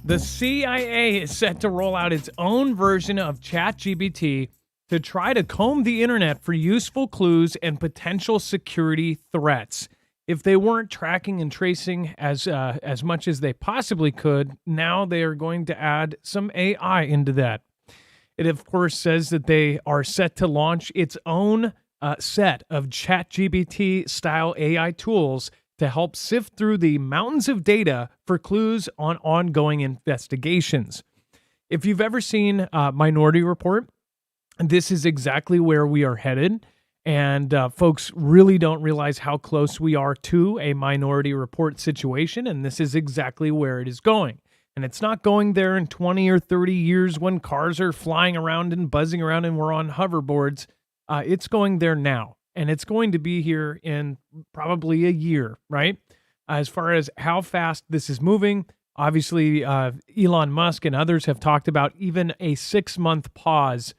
The CIA is set to roll out its own version of ChatGPT to try to comb the internet for useful clues and potential security threats. If they weren't tracking and tracing as much as they possibly could, now they are going to add some AI into that. It, of course, says that they are set to launch its own set of ChatGPT-style AI tools to help sift through the mountains of data for clues on ongoing investigations. If you've ever seen Minority Report, this is exactly where we are headed. And folks really don't realize how close we are to a Minority Report situation. And this is exactly where it is going. And it's not going there in 20 or 30 years when cars are flying around and buzzing around and we're on hoverboards. It's going there now. And it's going to be here in probably a year, right? As far as how fast this is moving, obviously Elon Musk and others have talked about even a 6-month pause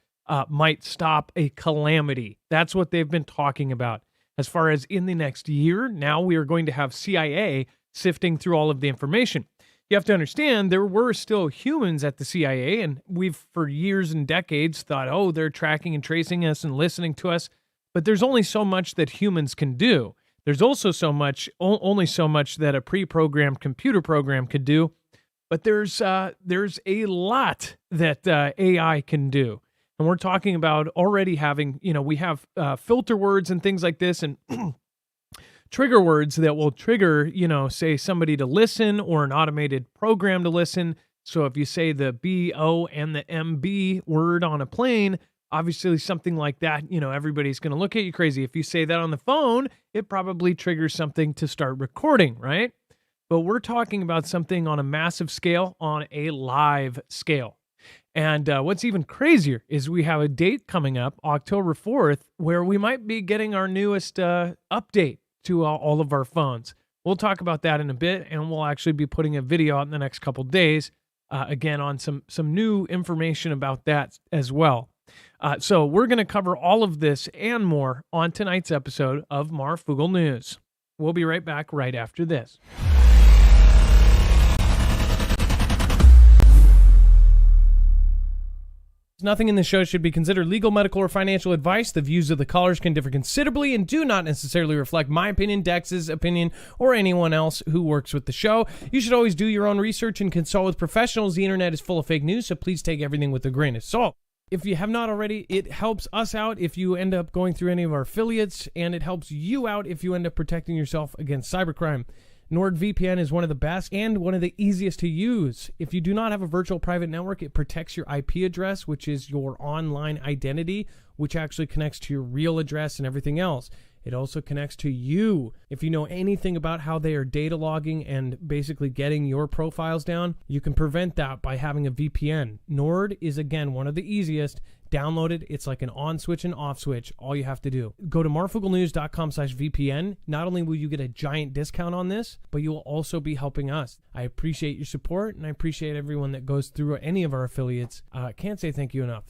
might stop a calamity. That's what they've been talking about. As far as in the next year, now we are going to have CIA sifting through all of the information. You have to understand, there were still humans at the CIA, and we've for years and decades thought, oh, they're tracking and tracing us and listening to us. But there's only so much that humans can do. There's also only so much that a pre-programmed computer program could do. But there's a lot that AI can do. And we're talking about already having, we have filter words and things like this and trigger words that will trigger, say somebody to listen or an automated program to listen. So if you say the B-O and the M-B word on a plane, obviously something like that, everybody's going to look at you crazy. If you say that on the phone, it probably triggers something to start recording, right? But we're talking about something on a massive scale, on a live scale. And what's even crazier is we have a date coming up, October 4th, where we might be getting our newest update to all of our phones. We'll talk about that in a bit, and we'll actually be putting a video out in the next couple days, again, on some new information about that as well. So we're going to cover all of this and more on tonight's episode of Marfoogle News. We'll be right back right after this. Nothing in this show should be considered legal, medical, or financial advice. The views of the callers can differ considerably and do not necessarily reflect my opinion, Dex's opinion, or anyone else who works with the show. You should always do your own research and consult with professionals. The internet is full of fake news, so please take everything with a grain of salt. If you have not already, it helps us out if you end up going through any of our affiliates, and it helps you out if you end up protecting yourself against cybercrime. NordVPN is one of the best and one of the easiest to use. If you do not have a virtual private network, it protects your IP address, which is your online identity, which actually connects to your real address and everything else. It also connects to you. If you know anything about how they are data logging and basically getting your profiles down, you can prevent that by having a VPN. Nord is, again, one of the easiest. Download it. It's like an on switch and off switch. All you have to do. Go to marfooglenews.com/VPN. Not only will you get a giant discount on this, but you will also be helping us. I appreciate your support, and I appreciate everyone that goes through any of our affiliates. Can't say thank you enough.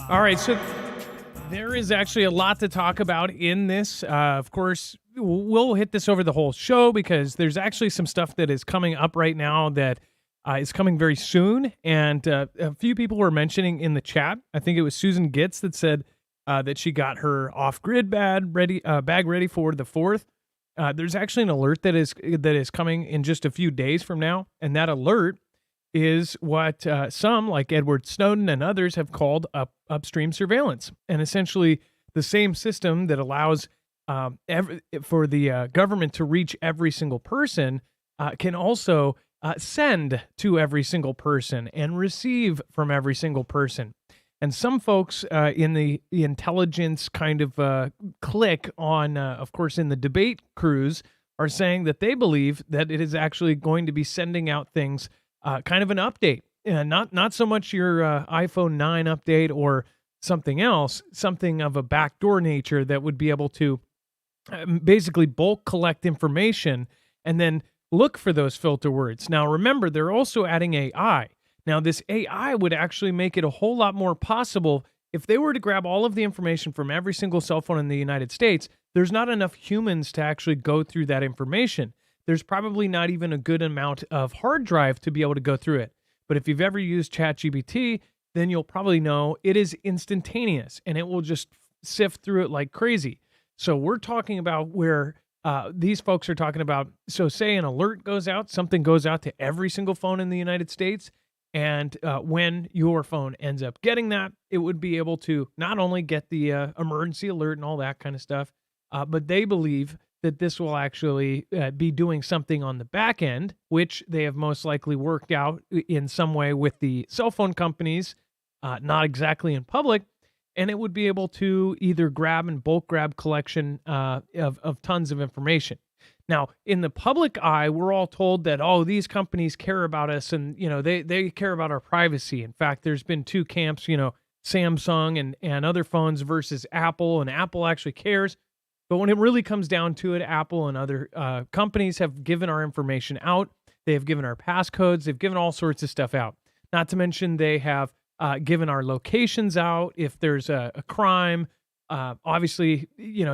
All right, so there is actually a lot to talk about in this. Of course, we'll hit this over the whole show because there's actually some stuff that is coming up right now that is coming very soon. And a few people were mentioning in the chat, I think it was Susan Gitz that said that she got her off-grid bag ready for the 4th. There's actually an alert that is coming in just a few days from now, and that alert is what some, like Edward Snowden and others, have called upstream surveillance. And essentially the same system that allows for the government to reach every single person can also send to every single person and receive from every single person. And some folks in the intelligence kind of clique on, of course, in the debate crews are saying that they believe that it is actually going to be sending out things, kind of an update, not so much your iPhone 9 update or something else, something of a backdoor nature that would be able to basically bulk collect information and then look for those filter words. Now, remember, they're also adding AI. Now, this AI would actually make it a whole lot more possible. If they were to grab all of the information from every single cell phone in the United States, there's not enough humans to actually go through that information. There's probably not even a good amount of hard drive to be able to go through it. But if you've ever used ChatGPT, then you'll probably know it is instantaneous and it will just sift through it like crazy. So we're talking about where these folks are talking about. So say an alert goes out, something goes out to every single phone in the United States. And when your phone ends up getting that, it would be able to not only get the emergency alert and all that kind of stuff, but they believe that this will actually be doing something on the back end, which they have most likely worked out in some way with the cell phone companies, not exactly in public. And it would be able to either grab and bulk grab collection of tons of information. Now, in the public eye, we're all told that, oh, these companies care about us and, they care about our privacy. In fact, there's been two camps, Samsung and other phones versus Apple, and Apple actually cares. But when it really comes down to it, Apple and other companies have given our information out. They have given our passcodes. They've given all sorts of stuff out. Not to mention they have given our locations out if there's a crime. Obviously,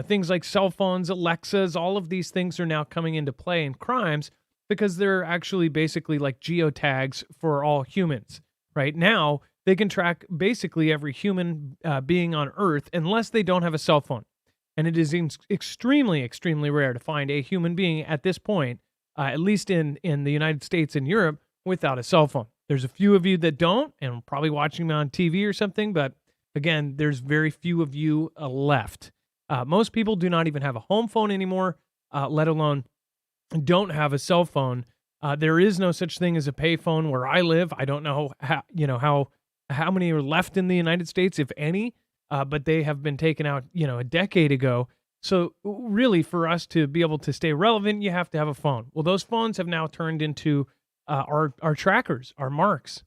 things like cell phones, Alexas, all of these things are now coming into play in crimes because they're actually basically like geotags for all humans. Right now, they can track basically every human being on Earth unless they don't have a cell phone. And it is extremely, extremely rare to find a human being at this point, at least in the United States and Europe, without a cell phone. There's a few of you that don't, and probably watching me on TV or something, but again, there's very few of you left. Most people do not even have a home phone anymore, let alone don't have a cell phone. There is no such thing as a payphone where I live. I don't know how many are left in the United States, if any, but they have been taken out, a decade ago. So really, for us to be able to stay relevant, you have to have a phone. Well, those phones have now turned into our trackers, our marks.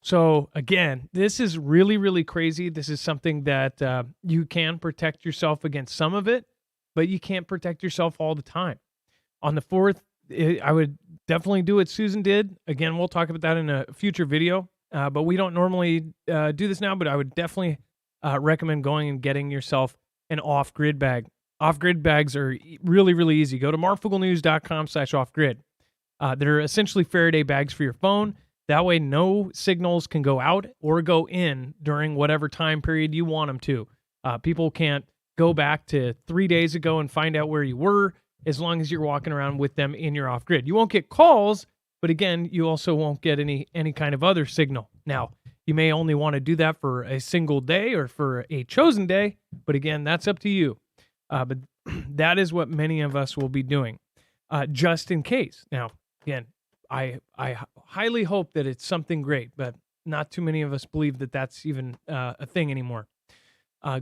So again, this is really, really crazy. This is something that you can protect yourself against some of it, but you can't protect yourself all the time. On the 4th, I would definitely do what Susan did. Again, we'll talk about that in a future video, but we don't normally do this now, but I would definitely recommend going and getting yourself an off-grid bag. Off-grid bags are really, really easy. Go to marfooglenews.com/off-grid. They're essentially Faraday bags for your phone. That way, no signals can go out or go in during whatever time period you want them to. People can't go back to 3 days ago and find out where you were as long as you're walking around with them in your off-grid. You won't get calls, but again, you also won't get any kind of other signal. Now, you may only want to do that for a single day or for a chosen day, but again, that's up to you. But that is what many of us will be doing, just in case. Now, again, I highly hope that it's something great, but not too many of us believe that that's even a thing anymore.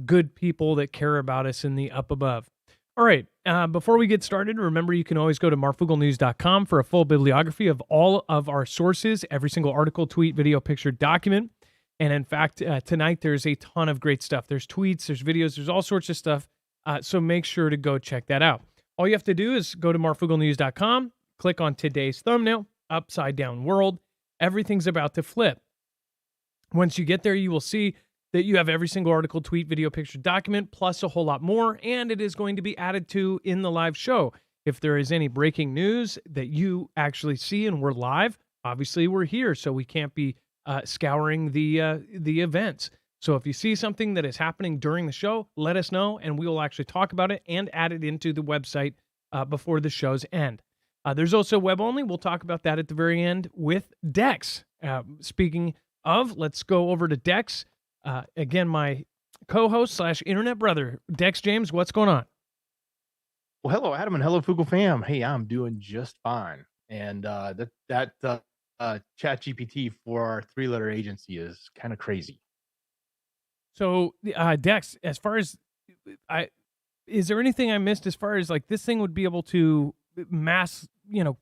Good people that care about us in the up above. All right, before we get started, remember you can always go to marfooglenews.com for a full bibliography of all of our sources, every single article, tweet, video, picture, document. And in fact, tonight there's a ton of great stuff. There's tweets, there's videos, there's all sorts of stuff. So make sure to go check that out. All you have to do is go to marfooglenews.com, click on today's thumbnail, upside down world. Everything's about to flip. Once you get there, you will see that you have every single article, tweet, video, picture, document, plus a whole lot more, and it is going to be added to in the live show. If there is any breaking news that you actually see and we're live, obviously we're here, so we can't be scouring the events. So if you see something that is happening during the show, let us know, and we will actually talk about it and add it into the website before the show's end. There's also web only. We'll talk about that at the very end with Dex. Speaking of, let's go over to Dex. Again, my co-host / internet brother, Dex James. What's going on? Well, hello, Adam, and hello, Foogle fam. Hey, I'm doing just fine. And that Chat GPT for our 3-letter agency is kind of crazy. So, Dex, as far as is there anything I missed as far as like this thing would be able to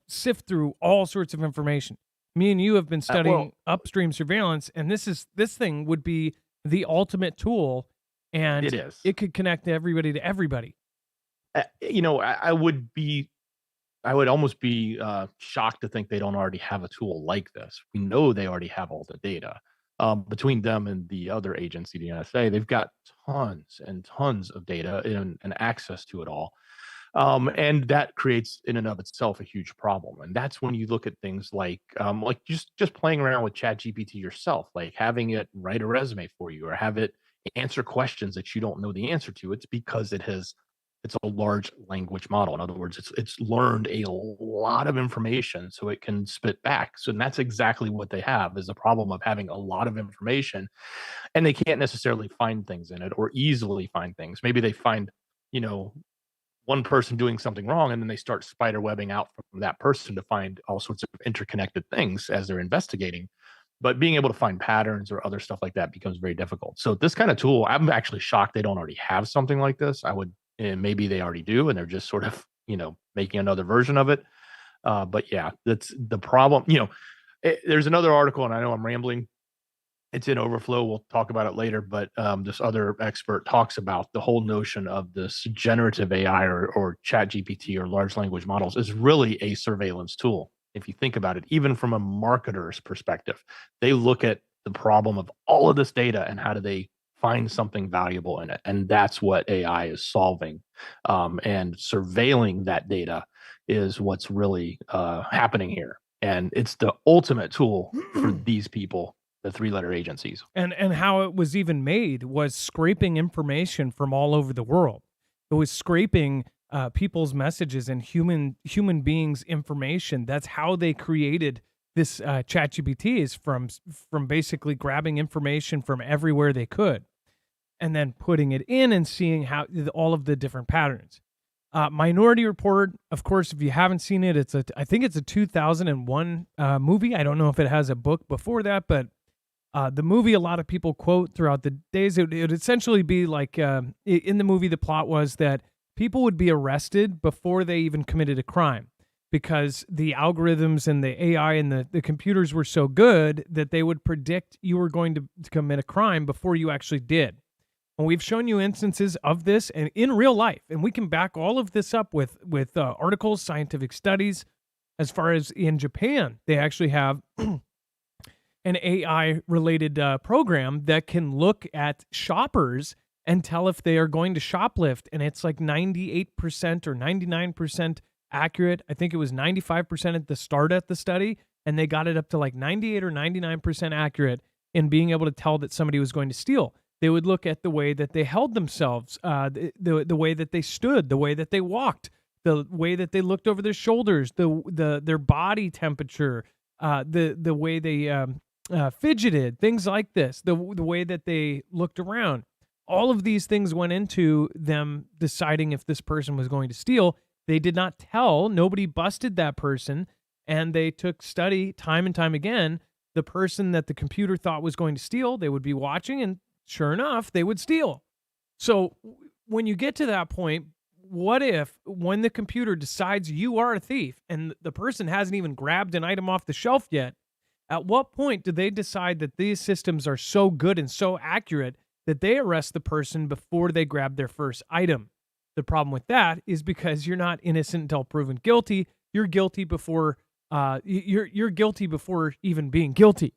sift through all sorts of information? Me and you have been studying upstream surveillance, and this thing would be the ultimate tool, and it is. It could connect everybody to everybody. I would almost be shocked to think they don't already have a tool like this. We know they already have all the data. Between them and the other agency, the NSA, they've got tons and tons of data and access to it all. And that creates in and of itself a huge problem. And that's when you look at things like just playing around with Chat GPT yourself, like having it write a resume for you or have it answer questions that you don't know the answer to. It's because it's a large language model. In other words, it's learned a lot of information so it can spit back. So and that's exactly what they have is a problem of having a lot of information and they can't necessarily find things in it or easily find things. Maybe they find, you know, one person doing something wrong and then they start spider webbing out from that person to find all sorts of interconnected things as they're investigating, but being able to find patterns or other stuff like that becomes very difficult. So this kind of tool, I'm actually shocked they don't already have something like this. I would, and maybe they already do and they're just sort of, making another version of it. But yeah, that's the problem. There's another article and I know I'm rambling, it's in Overflow. We'll talk about it later, but this other expert talks about the whole notion of this generative AI or Chat GPT or large language models is really a surveillance tool. If you think about it, even from a marketer's perspective, they look at the problem of all of this data and how do they find something valuable in it. And that's what AI is solving. And surveilling that data is what's really happening here. And it's the ultimate tool for these people, the three-letter agencies. And how it was even made was scraping information from all over the world. It was scraping people's messages and human beings' information. That's how they created this ChatGPT, is from basically grabbing information from everywhere they could, and then putting it in and seeing how all of the different patterns. Minority Report, of course, if you haven't seen it, I think it's a 2001 movie. I don't know if it has a book before that, but the movie, a lot of people quote throughout the days, it would essentially be like, in the movie, the plot was that people would be arrested before they even committed a crime because the algorithms and the AI and the computers were so good that they would predict you were going to commit a crime before you actually did. And we've shown you instances of this and in real life, and we can back all of this up with articles, scientific studies. As far as in Japan, they actually have an AI-related program that can look at shoppers and tell if they are going to shoplift, and it's like 98% or 99% accurate. I think it was 95% at the start of the study, and they got it up to like 98 or 99% accurate in being able to tell that somebody was going to steal. They would look at the way that they held themselves, the way that they stood, the way that they walked, the way that they looked over their shoulders, their body temperature, the way they fidgeted, things like this, the way that they looked around. All of these things went into them deciding if this person was going to steal. They did not tell, nobody busted that person, and they took study time and time again. The person that the computer thought was going to steal, they would be watching, and sure enough, they would steal. So when you get to that point, what if when the computer decides you are a thief and the person hasn't even grabbed an item off the shelf yet, at what point do they decide that these systems are so good and so accurate that they arrest the person before they grab their first item? The problem with that is because you're not innocent until proven guilty. You're guilty before you're guilty before even being guilty.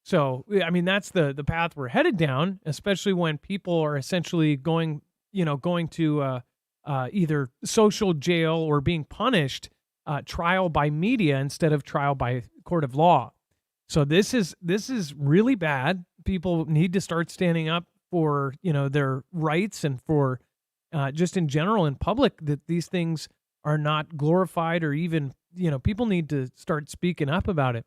So, I mean, that's the path we're headed down, especially when people are essentially going to either social jail or being punished, trial by media instead of trial by court of law. So this is really bad. People need to start standing up for their rights and for just in general in public, that these things are not glorified, or even people need to start speaking up about it.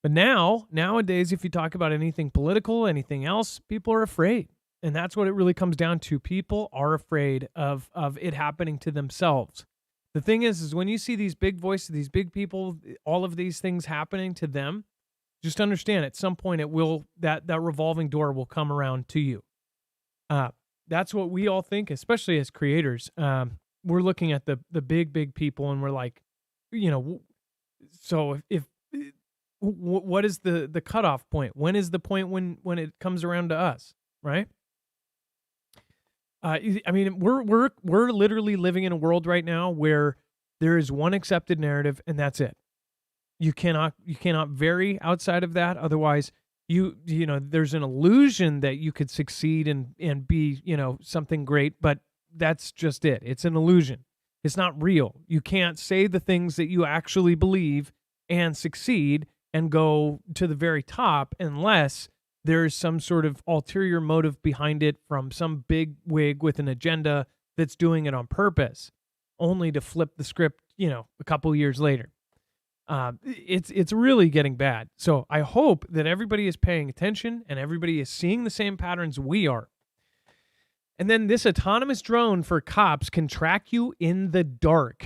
But nowadays, if you talk about anything political, anything else, people are afraid. And that's what it really comes down to. People are afraid of it happening to themselves. The thing is when you see these big voices, these big people, all of these things happening to them, just understand at some point that revolving door will come around to you. That's what we all think, especially as creators. We're looking at the big people and we're like, so if what is the cutoff point? When is the point when it comes around to us, right? I mean, we're literally living in a world right now where there is one accepted narrative, and that's it. You cannot vary outside of that. Otherwise, there's an illusion that you could succeed and be something great, but that's just it. It's an illusion. It's not real. You can't say the things that you actually believe and succeed and go to the very top unless there's some sort of ulterior motive behind it from some big wig with an agenda that's doing it on purpose, only to flip the script, a couple years later. It's really getting bad. So I hope that everybody is paying attention and everybody is seeing the same patterns we are. And then this autonomous drone for cops can track you in the dark.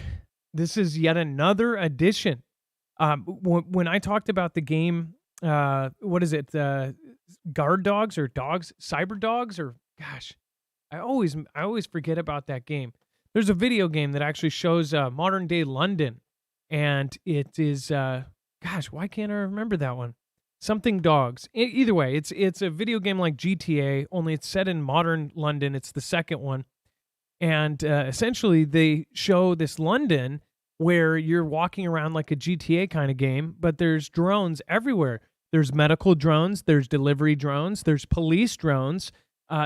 This is yet another addition. When I talked about the game, what is it? Guard dogs or dogs, cyber dogs, or gosh, I always forget about that game. There's a video game that actually shows modern day London, and it is gosh, why can't I remember that one? Something dogs. Either way, it's a video game like GTA, only it's set in modern London. It's the second one, and essentially they show this London where you're walking around like a GTA kind of game, but there's drones everywhere. There's medical drones, there's delivery drones, there's police drones,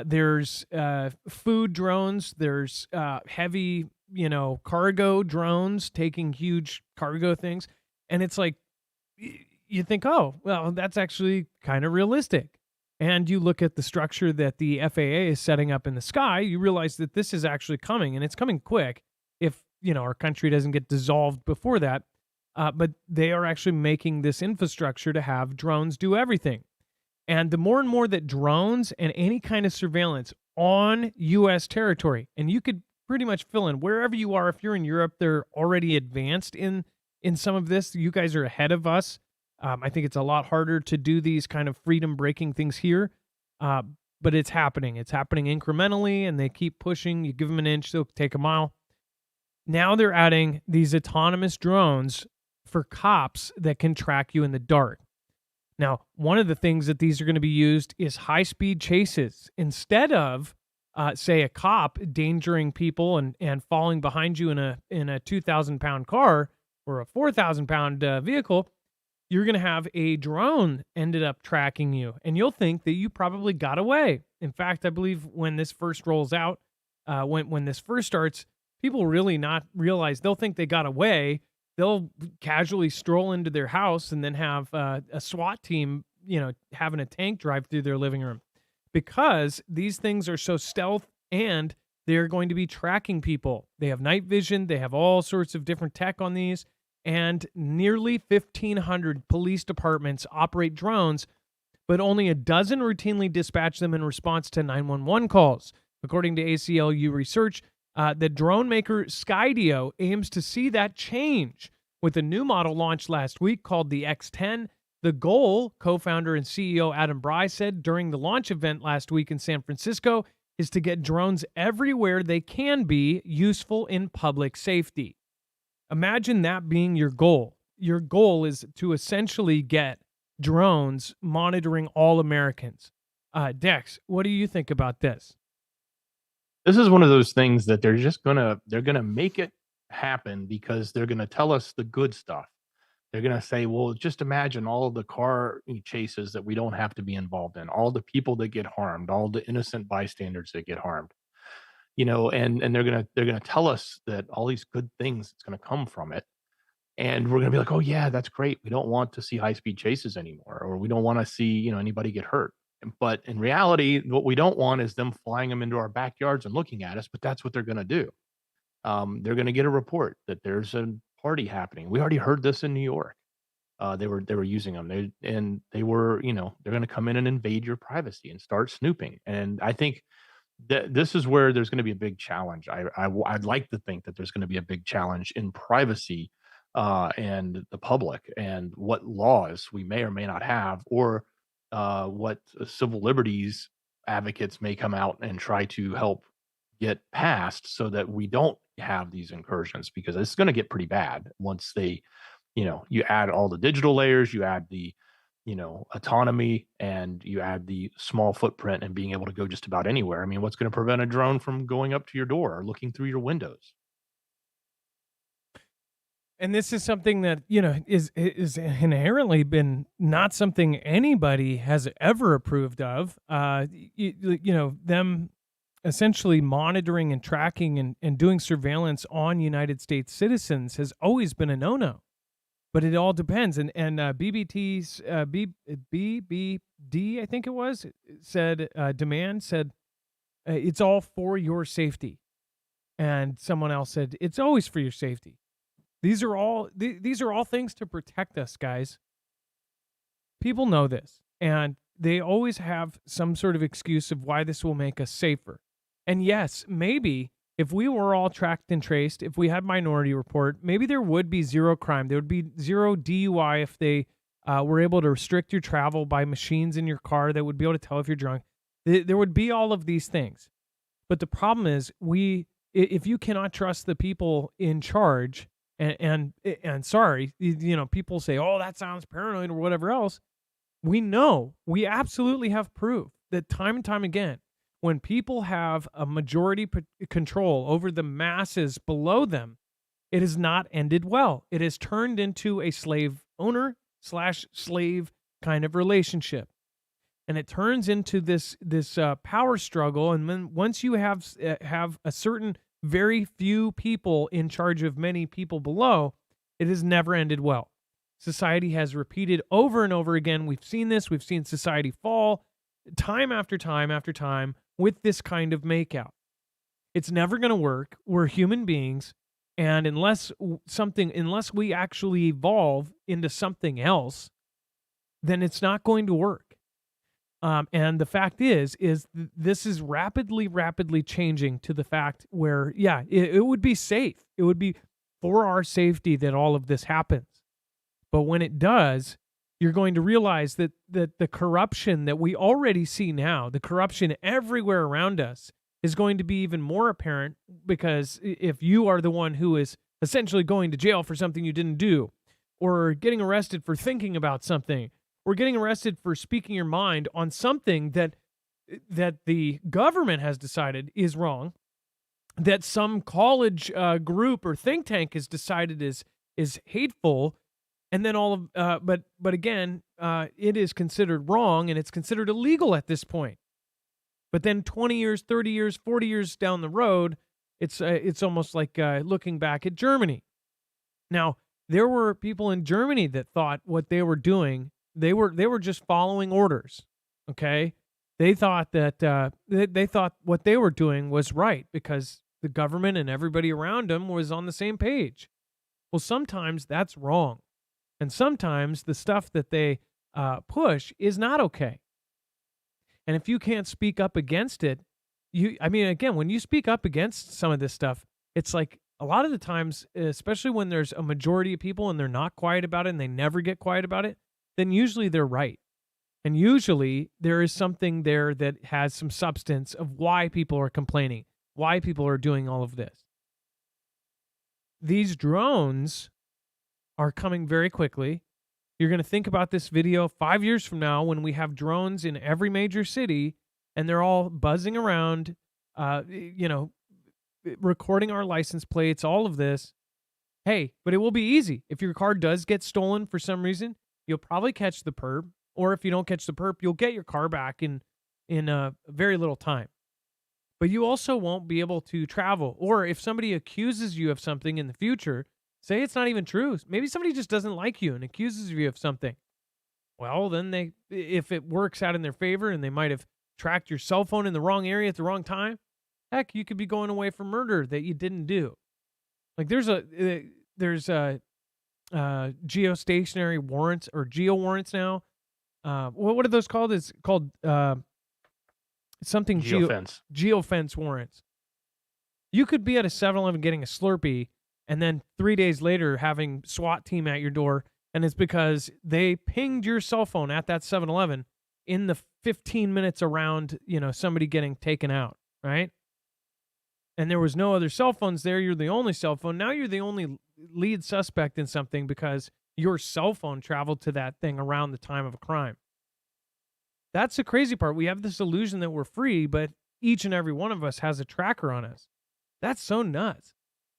there's food drones, there's heavy, cargo drones taking huge cargo things. And it's like, you think, oh, well, that's actually kind of realistic. And you look at the structure that the FAA is setting up in the sky, you realize that this is actually coming, and it's coming quick if, our country doesn't get dissolved before that. But they are actually making this infrastructure to have drones do everything. And the more and more that drones and any kind of surveillance on U.S. territory, and you could pretty much fill in wherever you are. If you're in Europe, they're already advanced in some of this. You guys are ahead of us. I think it's a lot harder to do these kind of freedom breaking things here. But it's happening. It's happening incrementally, and they keep pushing. You give them an inch, they'll take a mile. Now they're adding these autonomous drones for cops that can track you in the dark. Now, one of the things that these are going to be used is high-speed chases. Instead of, say, a cop endangering people and falling behind you in a 2,000-pound car or a 4,000-pound vehicle, you're going to have a drone ended up tracking you, and you'll think that you probably got away. In fact, I believe when this first rolls out, when this first starts, people really not realize they'll think they got away. They'll casually stroll into their house and then have a SWAT team, having a tank drive through their living room, because these things are so stealth and they're going to be tracking people. They have night vision. They have all sorts of different tech on these, and nearly 1,500 police departments operate drones, but only a dozen routinely dispatch them in response to 911 calls. According to ACLU research, the drone maker Skydio aims to see that change with a new model launched last week called the X10. The goal, co-founder and CEO Adam Bry said during the launch event last week in San Francisco, is to get drones everywhere they can be useful in public safety. Imagine that being your goal. Your goal is to essentially get drones monitoring all Americans. Dex, what do you think about this? This is one of those things that they're gonna make it happen because they're gonna tell us the good stuff. They're gonna say, "Well, just imagine all of the car chases that we don't have to be involved in, all the people that get harmed, all the innocent bystanders that get harmed." And they're gonna tell us that all these good things that's gonna come from it, and we're gonna be like, "Oh yeah, that's great. We don't want to see high speed chases anymore, or we don't want to see anybody get hurt." But in reality, what we don't want is them flying them into our backyards and looking at us. But that's what they're gonna do. They're gonna get a report that there's a party happening. We already heard this in New York. They were using them. They were they're gonna come in and invade your privacy and start snooping. And I think this is where there's going to be a big challenge. I'd like to think that there's going to be a big challenge in privacy and the public, and what laws we may or may not have, or what civil liberties advocates may come out and try to help get passed so that we don't have these incursions, because it's going to get pretty bad once you add all the digital layers, you add the autonomy, and you add the small footprint and being able to go just about anywhere. I mean, what's going to prevent a drone from going up to your door or looking through your windows? And this is something that, is inherently been not something anybody has ever approved of. Them essentially monitoring and tracking and doing surveillance on United States citizens has always been a no-no. But it all depends. And BBT's BBD, I think it was, said demand said it's all for your safety, and someone else said it's always for your safety. These are all things to protect us, guys. People know this, and they always have some sort of excuse of why this will make us safer. And yes, maybe if we were all tracked and traced, if we had Minority Report, maybe there would be zero crime. There would be zero DUI if they were able to restrict your travel by machines in your car that would be able to tell if you're drunk. There would be all of these things. But the problem is, if you cannot trust the people in charge, and sorry, people say, "Oh, that sounds paranoid" or whatever else. We absolutely have proof that time and time again, when people have a majority control over the masses below them, it has not ended well. It has turned into a slave owner / slave kind of relationship. And it turns into this power struggle. And then once you have a certain very few people in charge of many people below, it has never ended well. Society has repeated over and over again. We've seen this. We've seen society fall time after time after time with this kind of makeout. It's never going to work. We're human beings. And unless we actually evolve into something else, then it's not going to work. And the fact is this is rapidly changing to the fact where, yeah, it would be safe. It would be for our safety that all of this happens. But when it does, you're going to realize that the corruption that we already see now, the corruption everywhere around us, is going to be even more apparent, because if you are the one who is essentially going to jail for something you didn't do, or getting arrested for thinking about something, or getting arrested for speaking your mind on something that the government has decided is wrong, that some college group or think tank has decided is hateful, and then all of but again, it is considered wrong and it's considered illegal at this point. But then 20 years, 30 years, 40 years down the road, it's almost like looking back at Germany. Now, there were people in Germany that thought what they were doing, they were just following orders. Okay, they thought that they thought what they were doing was right because the government and everybody around them was on the same page. Well, sometimes that's wrong, and sometimes the stuff that they push is not okay. And if you can't speak up against it, again, when you speak up against some of this stuff, it's like a lot of the times, especially when there's a majority of people and they're not quiet about it and they never get quiet about it, then usually they're right. And usually there is something there that has some substance of why people are complaining, why people are doing all of this. These drones are coming very quickly. You're going to think about this video 5 years from now when we have drones in every major city and they're all buzzing around, recording our license plates, all of this. Hey, but it will be easy. If your car does get stolen for some reason, you'll probably catch the perp. Or if you don't catch the perp, you'll get your car back in very little time. But you also won't be able to travel. Or if somebody accuses you of something in the future, say it's not even true. Maybe somebody just doesn't like you and accuses you of something. Well, then if it works out in their favor and they might have tracked your cell phone in the wrong area at the wrong time, heck, you could be going away for murder that you didn't do. Like there's geostationary warrants or geo warrants now. What are those called? It's called something Geofence. Geofence warrants. You could be at a 7-Eleven getting a Slurpee, and then 3 days later having SWAT team at your door, and it's because they pinged your cell phone at that 7-Eleven in the 15 minutes around, somebody getting taken out, right? And there was no other cell phones there. You're the only cell phone. Now you're the only lead suspect in something because your cell phone traveled to that thing around the time of a crime. That's the crazy part. We have this illusion that we're free, but each and every one of us has a tracker on us. That's so nuts.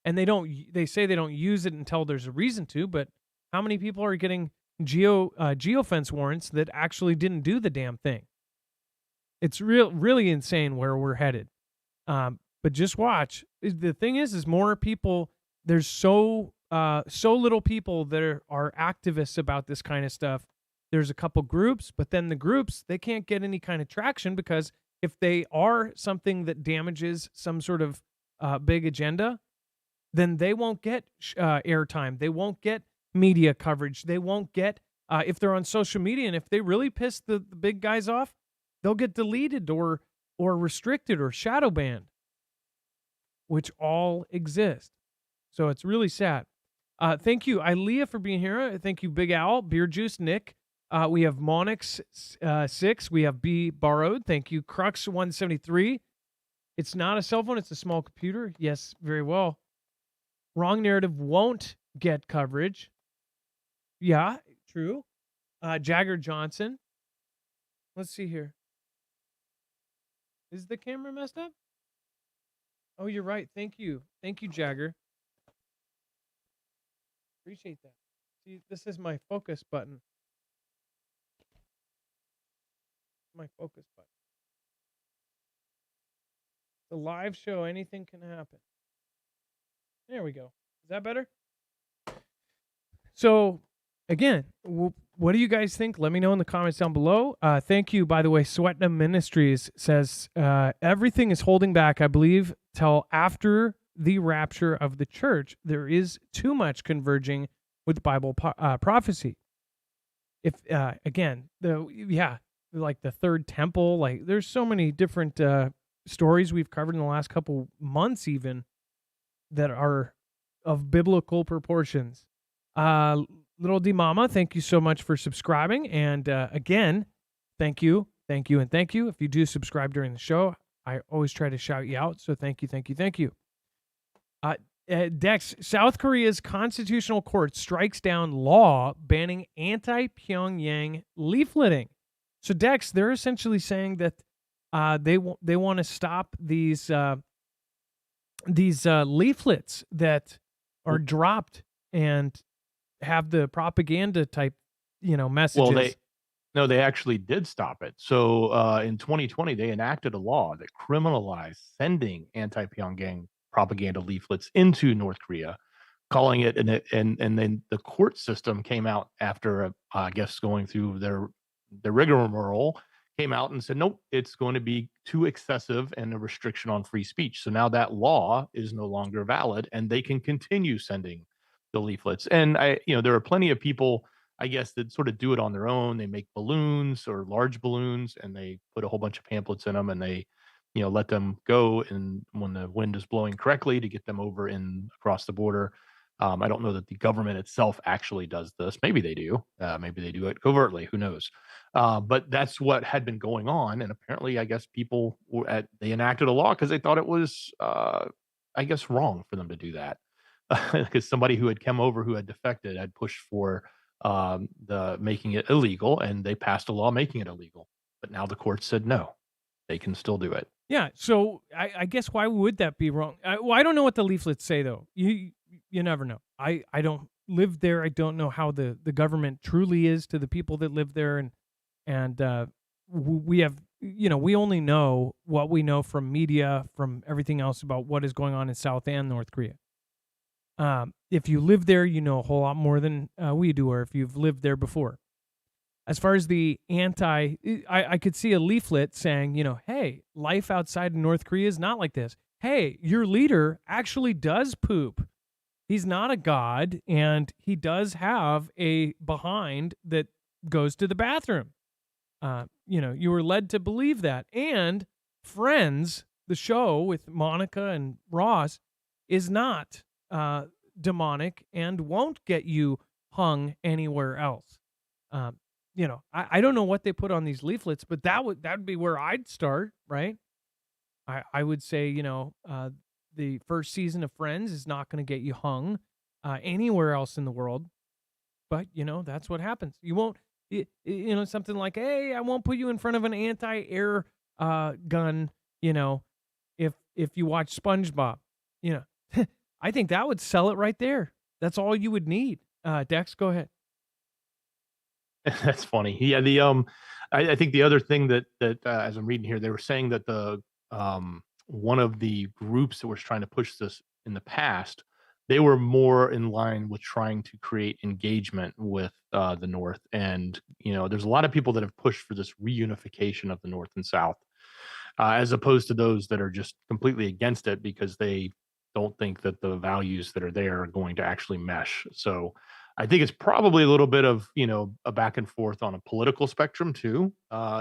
And they say they don't use it until there's a reason to, but how many people are getting geofence warrants that actually didn't do the damn thing? It's really insane where we're headed. But just watch. The thing is more people. There's so little people that are activists about this kind of stuff. There's a couple groups, but then the groups, they can't get any kind of traction because if they are something that damages some sort of big agenda, then they won't get airtime. They won't get media coverage. They won't get, if they're on social media, and if they really piss the big guys off, they'll get deleted or restricted or shadow banned, which all exist. So it's really sad. Thank you, Ilea, for being here. Thank you, Big Owl, Beer Juice, Nick. We have Monix 6. We have B Borrowed. Thank you, Crux 173. It's not a cell phone. It's a small computer. Yes, very well. Wrong narrative won't get coverage. Yeah, true. Jagger Johnson. Let's see here. Is the camera messed up? Oh, you're right. Thank you. Thank you, Jagger. Appreciate that. See, this is my focus button. My focus button. The live show, anything can happen. There we go. Is that better? So, again, what do you guys think? Let me know in the comments down below. Thank you, by the way. Sweatnam Ministries says, everything is holding back, I believe, till after the rapture of the church. There is too much converging with Bible prophecy. If, again, like the third temple, like there's so many different stories we've covered in the last couple months even that are of biblical proportions. Little D Mama, thank you so much for subscribing. And again, thank you. If you do subscribe during the show, I always try to shout you out. So thank you. Dex, South Korea's constitutional court strikes down law banning anti-Pyongyang leafleting. So Dex, they're essentially saying that they want to stop these leaflets that are dropped and have the propaganda type, messages. Well, they actually did stop it. So in 2020, they enacted a law that criminalized sending anti-Pyongyang propaganda leaflets into North Korea, calling it, and then the court system came out after, I guess, going through their rigmarole, came out and said, nope, it's going to be too excessive and a restriction on free speech. So now that law is no longer valid, and they can continue sending the leaflets. And there are plenty of people, I guess, that sort of do it on their own. They make balloons or large balloons, and they put a whole bunch of pamphlets in them, and they, let them go, and when the wind is blowing correctly, to get them over across the border. I don't know that the government itself actually does this. Maybe they do. Maybe they do it covertly. Who knows? But that's what had been going on. And apparently, I guess people they enacted a law because they thought it was, I guess, wrong for them to do that. Because somebody who had come over, who had defected, had pushed for the making it illegal, and they passed a law making it illegal. But now the court said no, they can still do it. Yeah. So I guess why would that be wrong? I don't know what the leaflets say though. You never know. I don't live there. I don't know how the government truly is to the people that live there, and we have, we only know what we know from media, from everything else about what is going on in South and North Korea. If you live there, you know a whole lot more than we do, or if you've lived there before. As far as the I could see a leaflet saying, hey, life outside of North Korea is not like this. Hey, your leader actually does poop. He's not a god, and he does have a behind that goes to the bathroom. You were led to believe that. And Friends, the show with Monica and Ross, is not demonic and won't get you hung anywhere else. I don't know what they put on these leaflets, but that would be where I'd start, right? I would say, the first season of Friends is not going to get you hung anywhere else in the world. But, that's what happens. You won't, something like, hey, I won't put you in front of an anti-air gun, if you watch SpongeBob. You know, I think that would sell it right there. That's all you would need. Dex, go ahead. That's funny. Yeah, I think the other thing that as I'm reading here, they were saying that the one of the groups that was trying to push this in the past, they were more in line with trying to create engagement with the North, and there's a lot of people that have pushed for this reunification of the North and South, as opposed to those that are just completely against it because they don't think that the values that are there are going to actually mesh. So I think it's probably a little bit of a back and forth on a political spectrum too,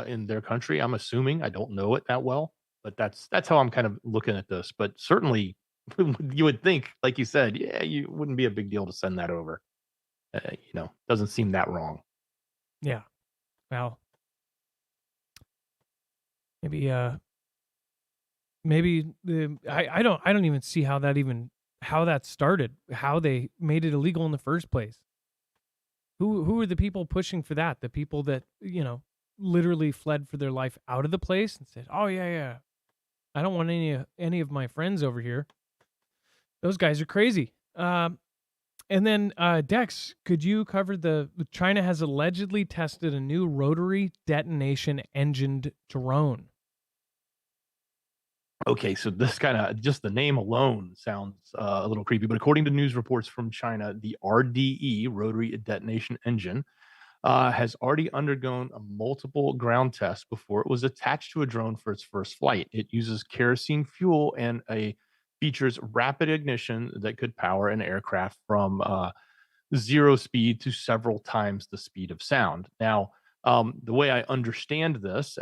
in their country. I'm assuming. I don't know it that well, but that's how I'm kind of looking at this. But certainly, you would think, like you said, yeah, you wouldn't be a big deal to send that over. Doesn't seem that wrong. Yeah. Well, maybe I don't even see how that started, how they made it illegal in the first place. Who are the people pushing for that? The people that, literally fled for their life out of the place and said, "Oh yeah, I don't want any of my friends over here." Those guys are crazy. And then Dex, could you cover China has allegedly tested a new rotary detonation engined drone? Okay, so this kind of just the name alone sounds a little creepy, but according to news reports from China, the RDE, rotary detonation engine, has already undergone a multiple ground tests before it was attached to a drone for its first flight. It uses kerosene fuel and features rapid ignition that could power an aircraft from 0 speed to several times the speed of sound. Now, the way I understand this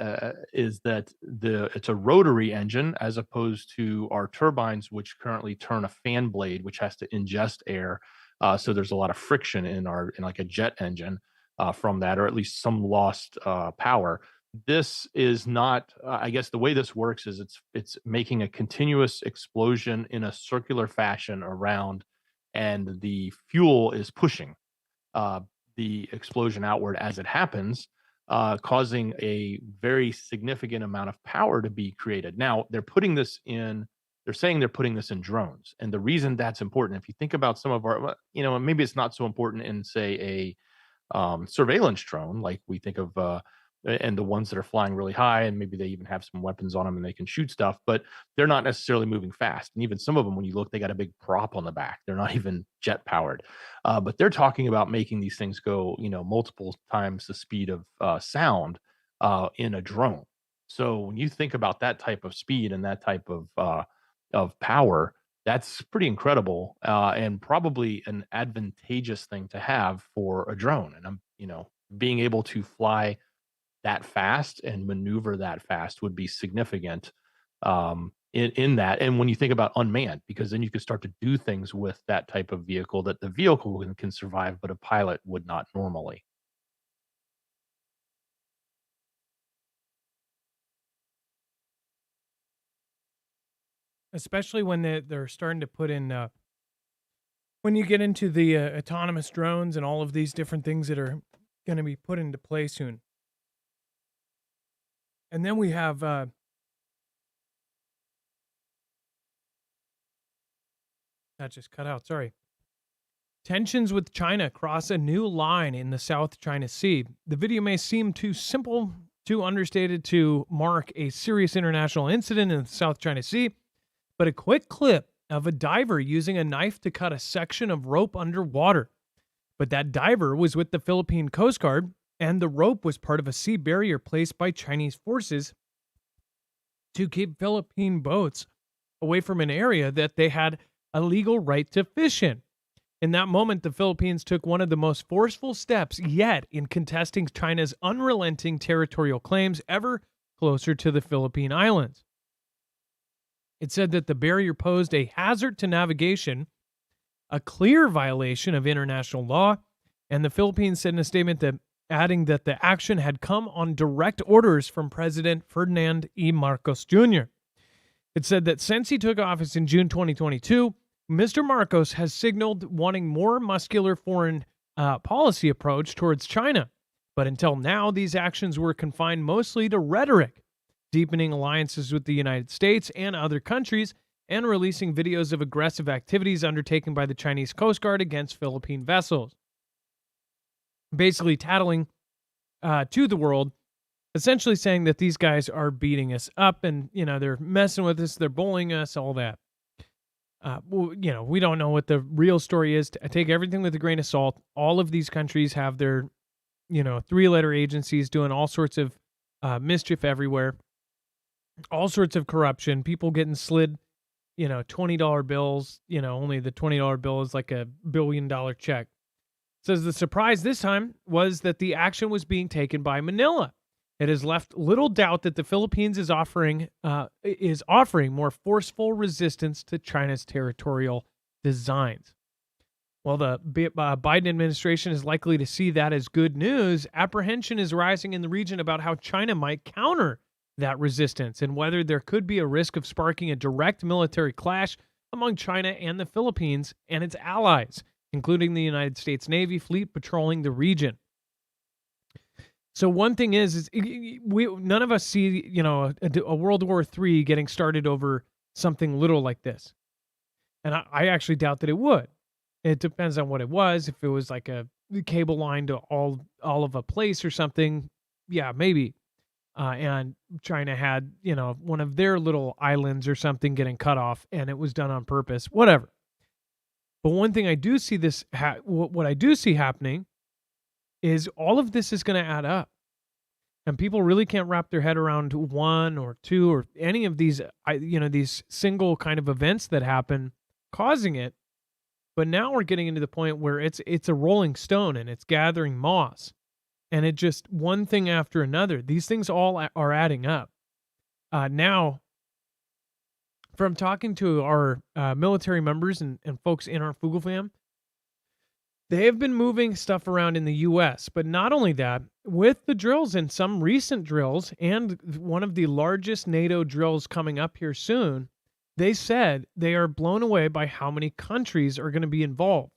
is that it's a rotary engine as opposed to our turbines, which currently turn a fan blade, which has to ingest air. So there's a lot of friction in like a jet engine from that, or at least some lost power. This is not. I guess the way this works is it's making a continuous explosion in a circular fashion around, and the fuel is pushing uh, the explosion outward as it happens, causing a very significant amount of power to be created. Now, they're saying they're putting this in drones. And the reason that's important, if you think about some of our, maybe it's not so important in, say, surveillance drone, like we think of, and the ones that are flying really high, and maybe they even have some weapons on them and they can shoot stuff, but they're not necessarily moving fast. And even some of them, when you look, they got a big prop on the back. They're not even jet powered, but they're talking about making these things go, multiple times the speed of sound in a drone. So when you think about that type of speed and that type of power, that's pretty incredible, and probably an advantageous thing to have for a drone. And being able to fly that fast and maneuver that fast would be significant in that. And when you think about unmanned, because then you could start to do things with that type of vehicle that the vehicle can survive, but a pilot would not normally. Especially when they're starting to put in when you get into the autonomous drones and all of these different things that are going to be put into play soon. And then we have that just cut out. Sorry. Tensions with China cross a new line in the South China Sea. The video may seem too simple, too understated to mark a serious international incident in the South China Sea, but a quick clip of a diver using a knife to cut a section of rope underwater. But that diver was with the Philippine Coast Guard, and the rope was part of a sea barrier placed by Chinese forces to keep Philippine boats away from an area that they had a legal right to fish in. In that moment, the Philippines took one of the most forceful steps yet in contesting China's unrelenting territorial claims ever closer to the Philippine Islands. It said that the barrier posed a hazard to navigation, a clear violation of international law, and the Philippines said in a statement that adding that the action had come on direct orders from President Ferdinand E. Marcos Jr. It said that since he took office in June 2022, Mr. Marcos has signaled wanting more muscular foreign policy approach towards China. But until now, these actions were confined mostly to rhetoric, deepening alliances with the United States and other countries, and releasing videos of aggressive activities undertaken by the Chinese Coast Guard against Philippine vessels. Basically, tattling to the world, essentially saying that these guys are beating us up and, they're messing with us, they're bullying us, all that. We don't know what the real story is. I take everything with a grain of salt. All of these countries have their, three-letter agencies doing all sorts of mischief everywhere, all sorts of corruption, people getting slid, $20 bills, only the $20 bill is like $1 billion check. Says the surprise this time was that the action was being taken by Manila. It has left little doubt that the Philippines is offering more forceful resistance to China's territorial designs. While the Biden administration is likely to see that as good news, apprehension is rising in the region about how China might counter that resistance and whether there could be a risk of sparking a direct military clash among China and the Philippines and its allies, including the United States Navy fleet patrolling the region. So one thing is none of us see, a World War III getting started over something little like this. And I actually doubt that it would. It depends on what it was. If it was like a cable line to all of a place or something, yeah, maybe. And China had, one of their little islands or something getting cut off, and it was done on purpose, whatever. But one thing I do see what I do see happening is all of this is going to add up. And people really can't wrap their head around one or two or any of these, these single kind of events that happen causing it. But now we're getting into the point where it's a rolling stone and it's gathering moss. And it just one thing after another. These things all are adding up. Now, from talking to our military members and folks in our Fugel fam, they have been moving stuff around in the U.S., but not only that, with the drills and some recent drills and one of the largest NATO drills coming up here soon, they said they are blown away by how many countries are going to be involved.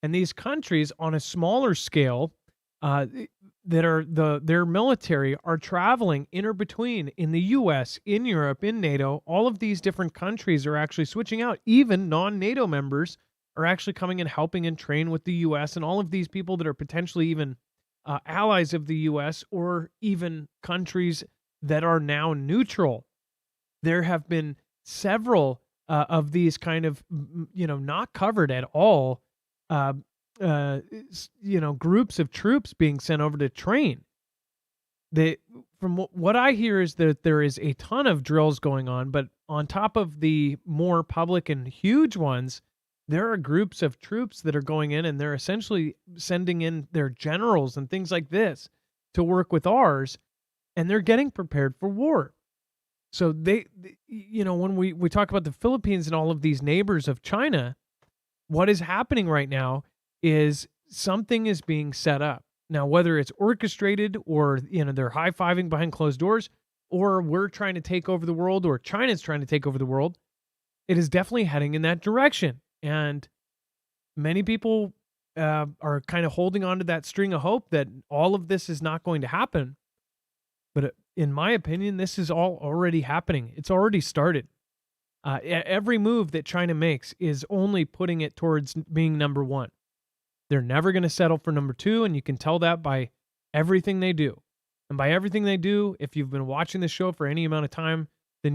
And these countries on a smaller scale that are their military are traveling between in the U.S., in Europe, in NATO. All of these different countries are actually switching out. Even non-NATO members are actually coming and helping and train with the U.S. and all of these people that are potentially even allies of the U.S. or even countries that are now neutral. There have been several of these kind of, not covered at all, groups of troops being sent over to train. From what I hear is that there is a ton of drills going on, but on top of the more public and huge ones, there are groups of troops that are going in and they're essentially sending in their generals and things like this to work with ours, and they're getting prepared for war. So when we talk about the Philippines and all of these neighbors of China, what is happening right now is something is being set up. Now, whether it's orchestrated or, they're high-fiving behind closed doors, or we're trying to take over the world, or China's trying to take over the world, it is definitely heading in that direction. And many people are kind of holding on to that string of hope that all of this is not going to happen. But in my opinion, this is all already happening. It's already started. Every move that China makes is only putting it towards being number one. They're never going to settle for number two, and you can tell that by everything they do. And by everything they do, if you've been watching the show for any amount of time, then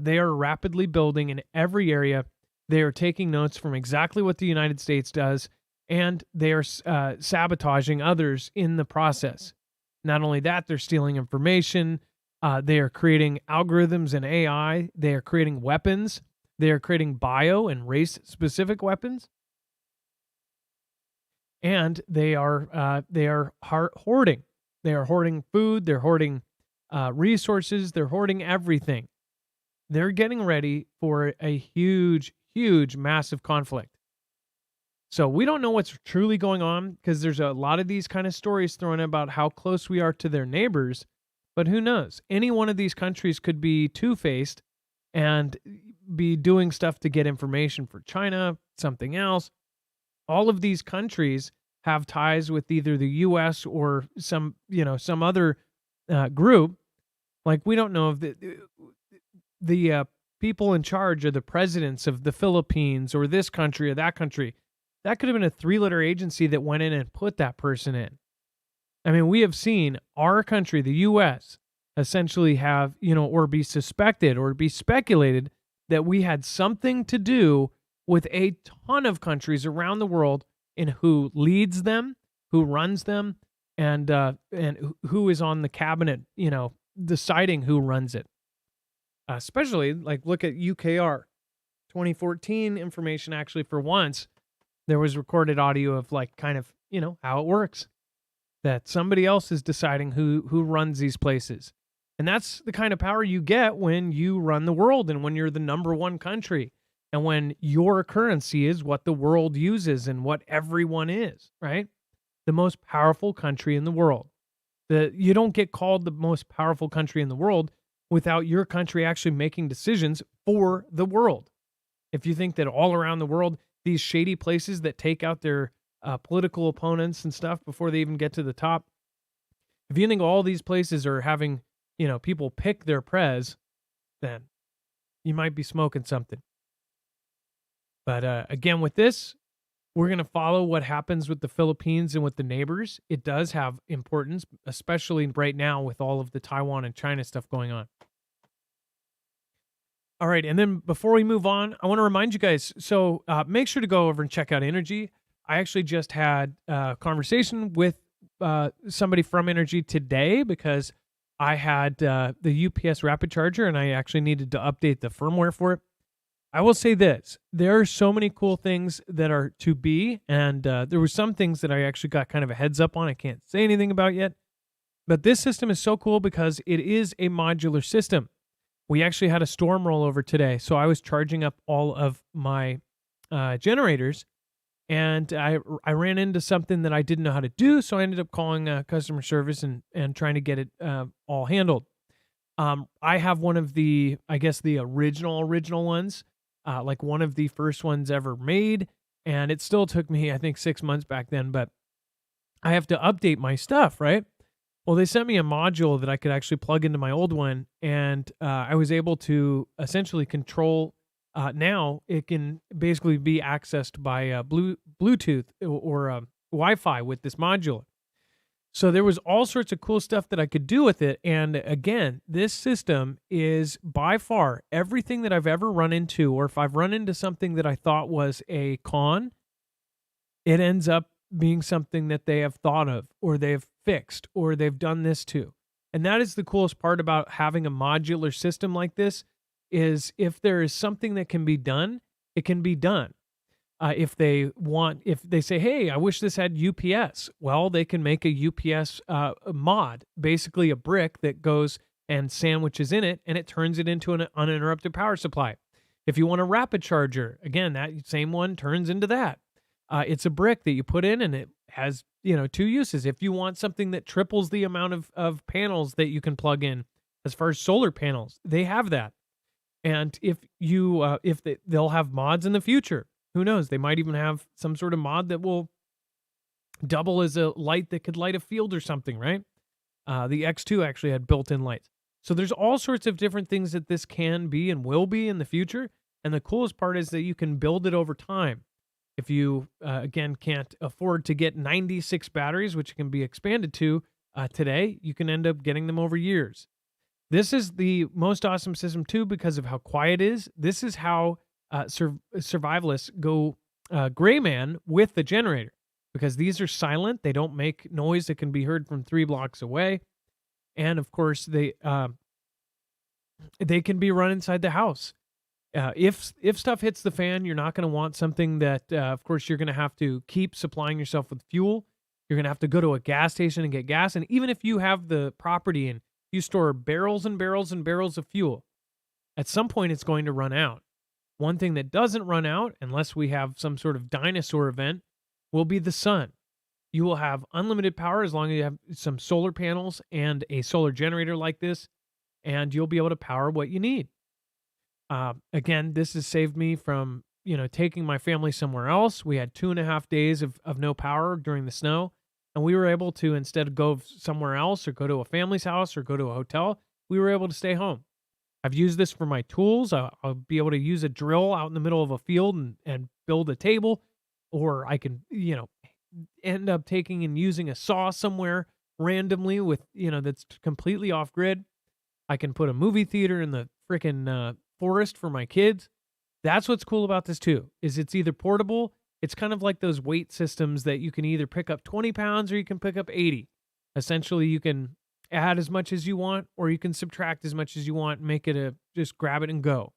they are rapidly building in every area. They are taking notes from exactly what the United States does, and they are sabotaging others in the process. Not only that, they're stealing information. They are creating algorithms and AI. They are creating weapons. They are creating bio and race-specific weapons. And they are hoarding. They are hoarding food. They're hoarding resources. They're hoarding everything. They're getting ready for a huge, huge, massive conflict. So we don't know what's truly going on because there's a lot of these kind of stories thrown about how close we are to their neighbors. But who knows? Any one of these countries could be two-faced and be doing stuff to get information for China, something else. All of these countries have ties with either the US or some other group. Like, we don't know if the people in charge are the presidents of the Philippines or this country or that country. That could have been a three-letter agency that went in and put that person in. I mean, we have seen our country, the US, essentially have, or be suspected or be speculated that we had something to do with a ton of countries around the world in who leads them, who runs them, and who is on the cabinet, deciding who runs it. Especially, like, look at UKR 2014 information. Actually, for once, there was recorded audio of, like, kind of, how it works, that somebody else is deciding who runs these places. And that's the kind of power you get when you run the world and when you're the number one country and when your currency is what the world uses and what everyone is, right? The most powerful country in the world. You don't get called the most powerful country in the world without your country actually making decisions for the world. If you think that all around the world, these shady places that take out their political opponents and stuff before they even get to the top, if you think all these places are having, people pick their prez, then you might be smoking something. But again, with this, we're going to follow what happens with the Philippines and with the neighbors. It does have importance, especially right now with all of the Taiwan and China stuff going on. All right, and then before we move on, I want to remind you guys, so make sure to go over and check out Energy. I actually just had a conversation with somebody from Energy today because I had the UPS rapid charger and I actually needed to update the firmware for it. I will say this, there are so many cool things that are to be, and there were some things that I actually got kind of a heads up on I can't say anything about yet. But this system is so cool because it is a modular system. We actually had a storm rollover today, so I was charging up all of my generators, and I ran into something that I didn't know how to do, so I ended up calling customer service and trying to get it all handled. I have one of the, I guess, the original ones, like one of the first ones ever made, and it still took me, I think, 6 months back then, but I have to update my stuff, right? Well, they sent me a module that I could actually plug into my old one, and I was able to essentially control. Now it can basically be accessed by Bluetooth or Wi-Fi with this module. So there was all sorts of cool stuff that I could do with it. And again, this system is by far everything that I've ever run into, or if I've run into something that I thought was a con, it ends up being something that they have thought of, or they've fixed, or they've done this too. And that is the coolest part about having a modular system like this, is if there is something that can be done, it can be done. If they say, hey, I wish this had UPS, well, they can make a UPS mod, basically a brick that goes and sandwiches in it, and it turns it into an uninterrupted power supply. If you want a rapid charger, again, that same one turns into that. It's a brick that you put in, and it has, two uses. If you want something that triples the amount of panels that you can plug in, as far as solar panels, they have that. And if they'll have mods in the future. Who knows? They might even have some sort of mod that will double as a light that could light a field or something, right? The X2 actually had built-in lights. So there's all sorts of different things that this can be and will be in the future. And the coolest part is that you can build it over time. If you, again, can't afford to get 96 batteries, which can be expanded to today, you can end up getting them over years. This is the most awesome system, too, because of how quiet it is. This is how survivalists go gray man with the generator, because these are silent. They don't make noise that can be heard from 3 blocks away. And, of course, they can be run inside the house. If stuff hits the fan, you're not going to want something that, of course, you're going to have to keep supplying yourself with fuel. You're going to have to go to a gas station and get gas. And even if you have the property and you store barrels and barrels and barrels of fuel, at some point it's going to run out. One thing that doesn't run out, unless we have some sort of dinosaur event, will be the sun. You will have unlimited power as long as you have some solar panels and a solar generator like this, and you'll be able to power what you need. Again, this has saved me from, taking my family somewhere else. We had 2.5 days of no power during the snow, and we were able to, instead of go somewhere else or go to a family's house or go to a hotel, we were able to stay home. I've used this for my tools. I'll be able to use a drill out in the middle of a field and build a table, or I can, end up taking and using a saw somewhere randomly that's completely off grid. I can put a movie theater in the freaking forest for my kids. That's what's cool about this too, is it's either portable. It's kind of like those weight systems that you can either pick up 20 pounds or you can pick up 80. Essentially, you can add as much as you want, or you can subtract as much as you want and make it just grab it and go.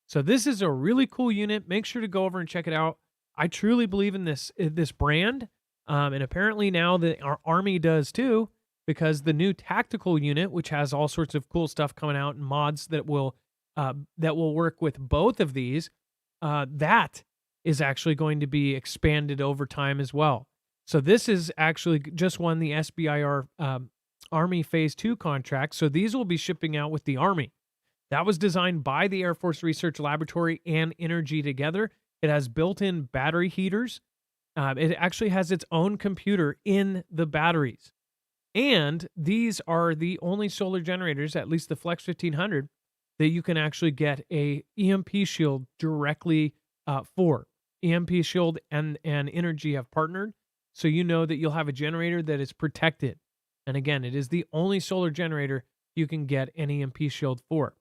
So this is a really cool unit. Make sure to go over and check it out. I truly believe in this brand. And apparently now our Army does too, because the new tactical unit, which has all sorts of cool stuff coming out and mods that will work with both of these, that is actually going to be expanded over time as well. So this is actually just won the SBIR Army Phase 2 contract. So these will be shipping out with the Army. That was designed by the Air Force Research Laboratory and Energy together. It has built-in battery heaters. It actually has its own computer in the batteries. And these are the only solar generators, at least the Flex 1500, that you can actually get a EMP shield directly for. EMP shield and Energy have partnered, so you know that you'll have a generator that is protected. And again, it is the only solar generator you can get an EMP shield for.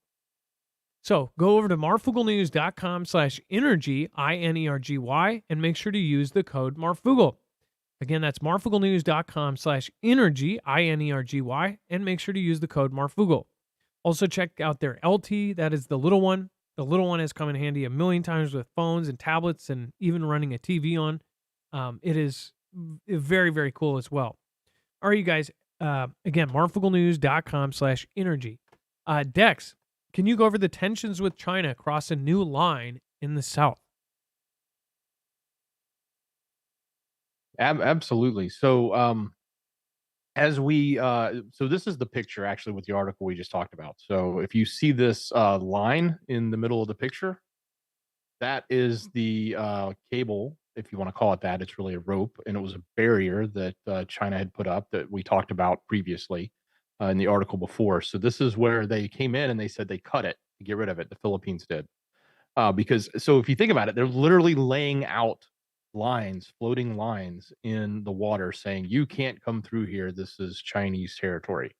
So go over to marfugglenews.com/energy, INERGY, and make sure to use the code Marfoogle. Again, that's marfugglenews.com/energy, INERGY, and make sure to use the code Marfoogle. Also check out their LT, that is the little one. The little one has come in handy a million times with phones and tablets and even running a TV on. It is very, very cool as well. All right, you guys, again, marfugglenews.com/energy. Dex, can you go over the tensions with China across a new line in the South? Absolutely. So, so this is the picture actually with the article we just talked about. So if you see this line in the middle of the picture, that is the cable, if you want to call it that. It's really a rope, and it was a barrier that China had put up that we talked about previously in the article before. So this is where they came in and they said they cut it to get rid of it. The Philippines did. Because so if you think about it, they're literally laying out lines, floating lines in the water saying, you can't come through here. This is Chinese territory.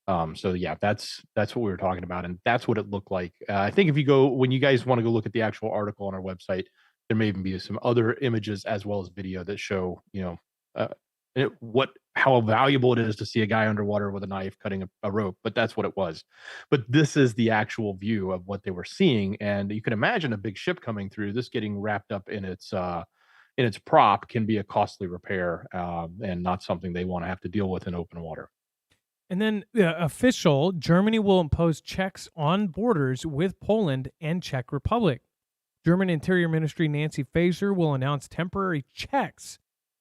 So yeah, that's what we were talking about. And that's what it looked like. I think if you go, when you guys want to go look at the actual article on our website, there may even be some other images as well as video that show, uh, how valuable it is to see a guy underwater with a knife cutting a rope, but that's what it was. But this is the actual view of what they were seeing, and you can imagine a big ship coming through. This getting wrapped up in its prop can be a costly repair, and not something they want to have to deal with in open water. And then official, Germany will impose checks on borders with Poland and Czech Republic. German Interior Ministry Nancy Faeser will announce temporary checks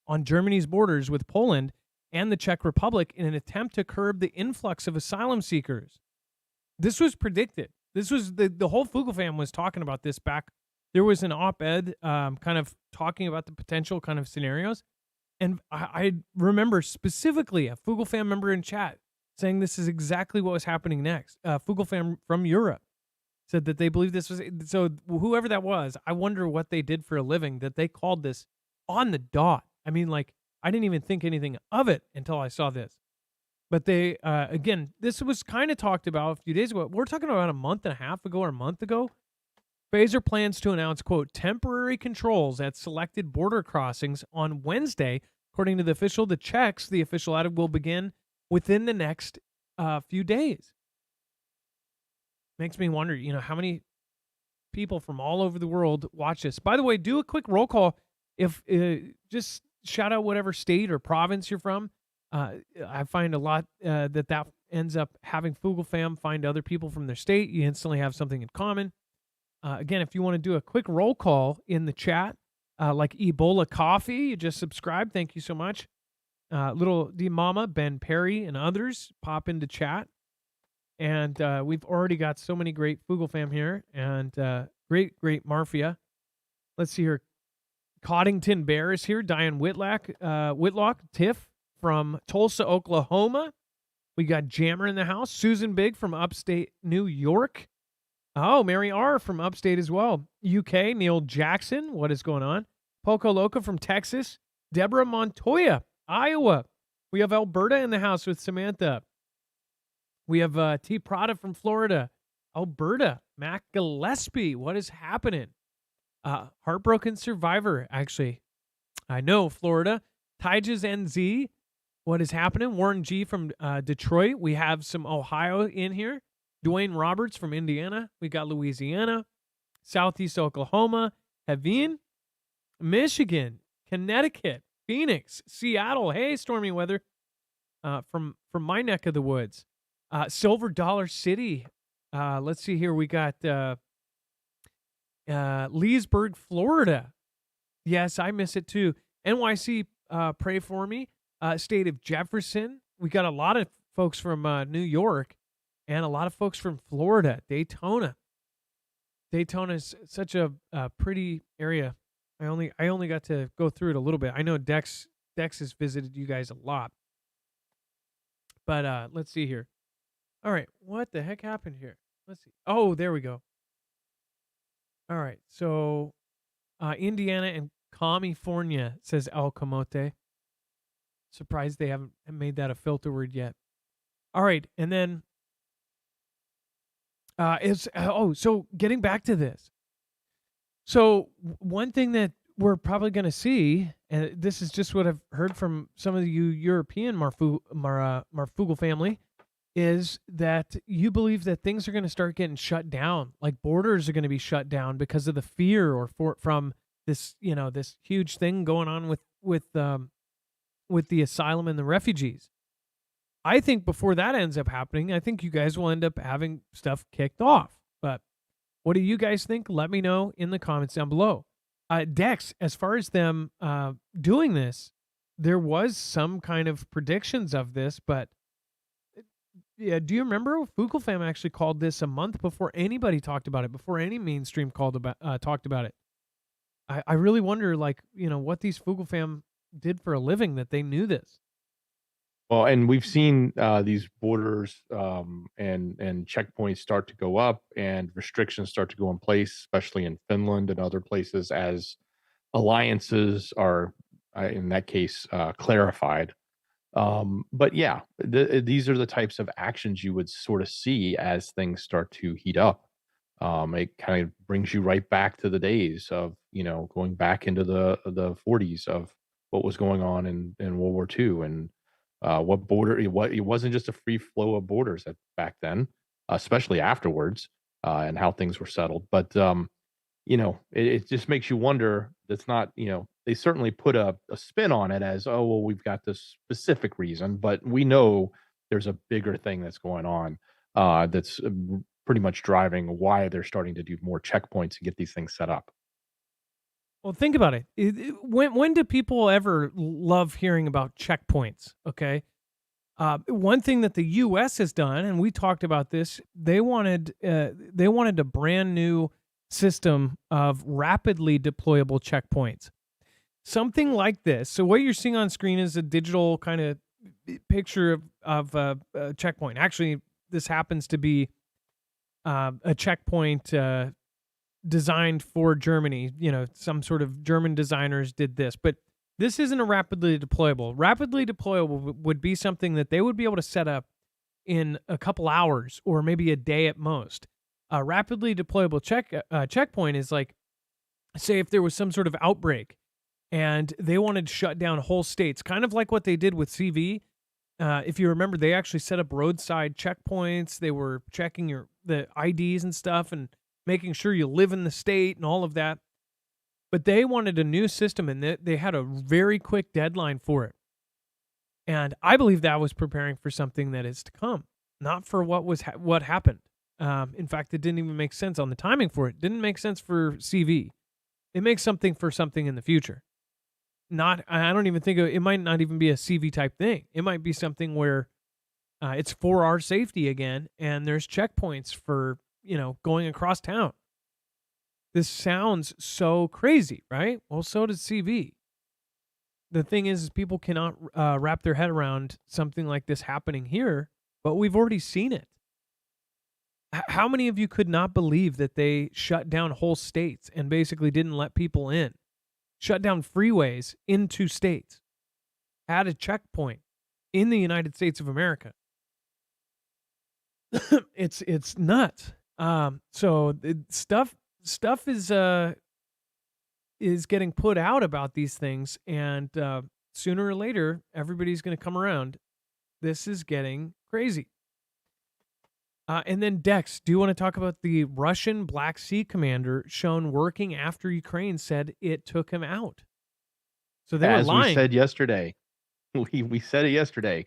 on Germany's borders with Poland and the Czech Republic in an attempt to curb the influx of asylum seekers. This was predicted. This was the whole Fugel fam was talking about this back. There was an op-ed kind of talking about the potential kind of scenarios. And I remember specifically a Fugel fam member in chat saying this is exactly what was happening next. Fugel fam from Europe said that they believe this was, so whoever that was, I wonder what they did for a living that they called this on the dot. I mean, like, I didn't even think anything of it until I saw this. But they, again, this was kind of talked about a few days ago. We're talking about a month and a half ago or a month ago. Faeser plans to announce, quote, temporary controls at selected border crossings on Wednesday. According to the official, the checks, the official added, will begin within the next few days. Makes me wonder, how many people from all over the world watch this. By the way, do a quick roll call. If just shout out whatever state or province you're from. I find a lot that ends up having Fugel fam find other people from their state. You instantly have something in common. Again, if you want to do a quick roll call in the chat, like Ebola Coffee, you just subscribe. Thank you so much. Little D Mama, Ben Perry, and others pop into chat. And we've already got so many great Fugel fam here, and great Marfia. Let's see here. Coddington Bear is here. Diane Whitlock, Tiff from Tulsa, Oklahoma. We got Jammer in the house. Susan Big from upstate New York. Oh, Mary R. from upstate as well. UK, Neil Jackson. What is going on? Poco Loco from Texas. Deborah Montoya, Iowa. We have Alberta in the house with Samantha. We have T. Prada from Florida. Alberta. Mac Gillespie. What is happening? Heartbroken Survivor, actually. I know, Florida. Tyges NZ. What is happening? Warren G. from Detroit. We have some Ohio in here. Dwayne Roberts from Indiana. We got Louisiana. Southeast Oklahoma. Haveen. Michigan. Connecticut. Phoenix. Seattle. Hey, stormy weather. From my neck of the woods. Silver Dollar City. Let's see here. We got Leesburg, Florida. Yes, I miss it too. NYC, pray for me. State of Jefferson. We got a lot of folks from New York and a lot of folks from Florida. Daytona. Daytona is such a pretty area. I only got to go through it a little bit. I know Dex has visited you guys a lot. But let's see here. All right, what the heck happened here? Let's see. Oh, there we go. All right, so Indiana and California, says El Camote. Surprised they haven't made that a filter word yet. All right, and then so getting back to this. So one thing that we're probably going to see, and this is just what I've heard from some of you European Marfoogle family, is that you believe that things are going to start getting shut down, like borders are going to be shut down because of the fear from this, this huge thing going on with the asylum and the refugees. I think before that ends up happening, I think you guys will end up having stuff kicked off. But what do you guys think? Let me know in the comments down below. Dex, as far as them doing this, there was some kind of predictions of this, but yeah, do you remember Fugel Fam actually called this a month before anybody talked about it, before any mainstream talked about it? I really wonder, what these Fugel Fam did for a living that they knew this. Well, and we've seen these borders and checkpoints start to go up and restrictions start to go in place, especially in Finland and other places, as alliances are, in that case, clarified. But yeah, these are the types of actions you would sort of see as things start to heat up. It kind of brings you right back to the days of, going back into the 40s of what was going on in World War II and what border, it wasn't just a free flow of borders back then, especially afterwards, and how things were settled. But it just makes you wonder. That's not, they certainly put a spin on it as, oh, well, we've got this specific reason, but we know there's a bigger thing that's going on that's pretty much driving why they're starting to do more checkpoints and get these things set up. Well, think about it. When do people ever love hearing about checkpoints? Okay. One thing that the U.S. has done, and we talked about this, they wanted a brand new system of rapidly deployable checkpoints. Something like this. So what you're seeing on screen is a digital kind of picture of a checkpoint. Actually, this happens to be a checkpoint designed for Germany. Some sort of German designers did this, but this isn't a rapidly deployable. Rapidly deployable would be something that they would be able to set up in a couple hours or maybe a day at most. A rapidly deployable checkpoint is like, say if there was some sort of outbreak and they wanted to shut down whole states, kind of like what they did with CV. If you remember, they actually set up roadside checkpoints. They were checking the IDs and stuff and making sure you live in the state and all of that. But they wanted a new system, and they had a very quick deadline for it. And I believe that was preparing for something that is to come, not for what happened. In fact, it didn't even make sense on the timing for it. Didn't make sense for CV. It makes something for something in the future. I don't even think it might not even be a CV type thing. It might be something where it's for our safety again, and there's checkpoints for going across town. This sounds so crazy, right? Well, so does CV. The thing is people cannot wrap their head around something like this happening here, but we've already seen it. How many of you could not believe that they shut down whole states and basically didn't let people in? Shut down freeways into states, had a checkpoint in the United States of America. It's nuts. So stuff is getting put out about these things, and sooner or later, everybody's going to come around. This is getting crazy. And then Dex, do you want to talk about the Russian Black Sea commander shown working after Ukraine said it took him out? So they were As we lying. said yesterday, we said it yesterday.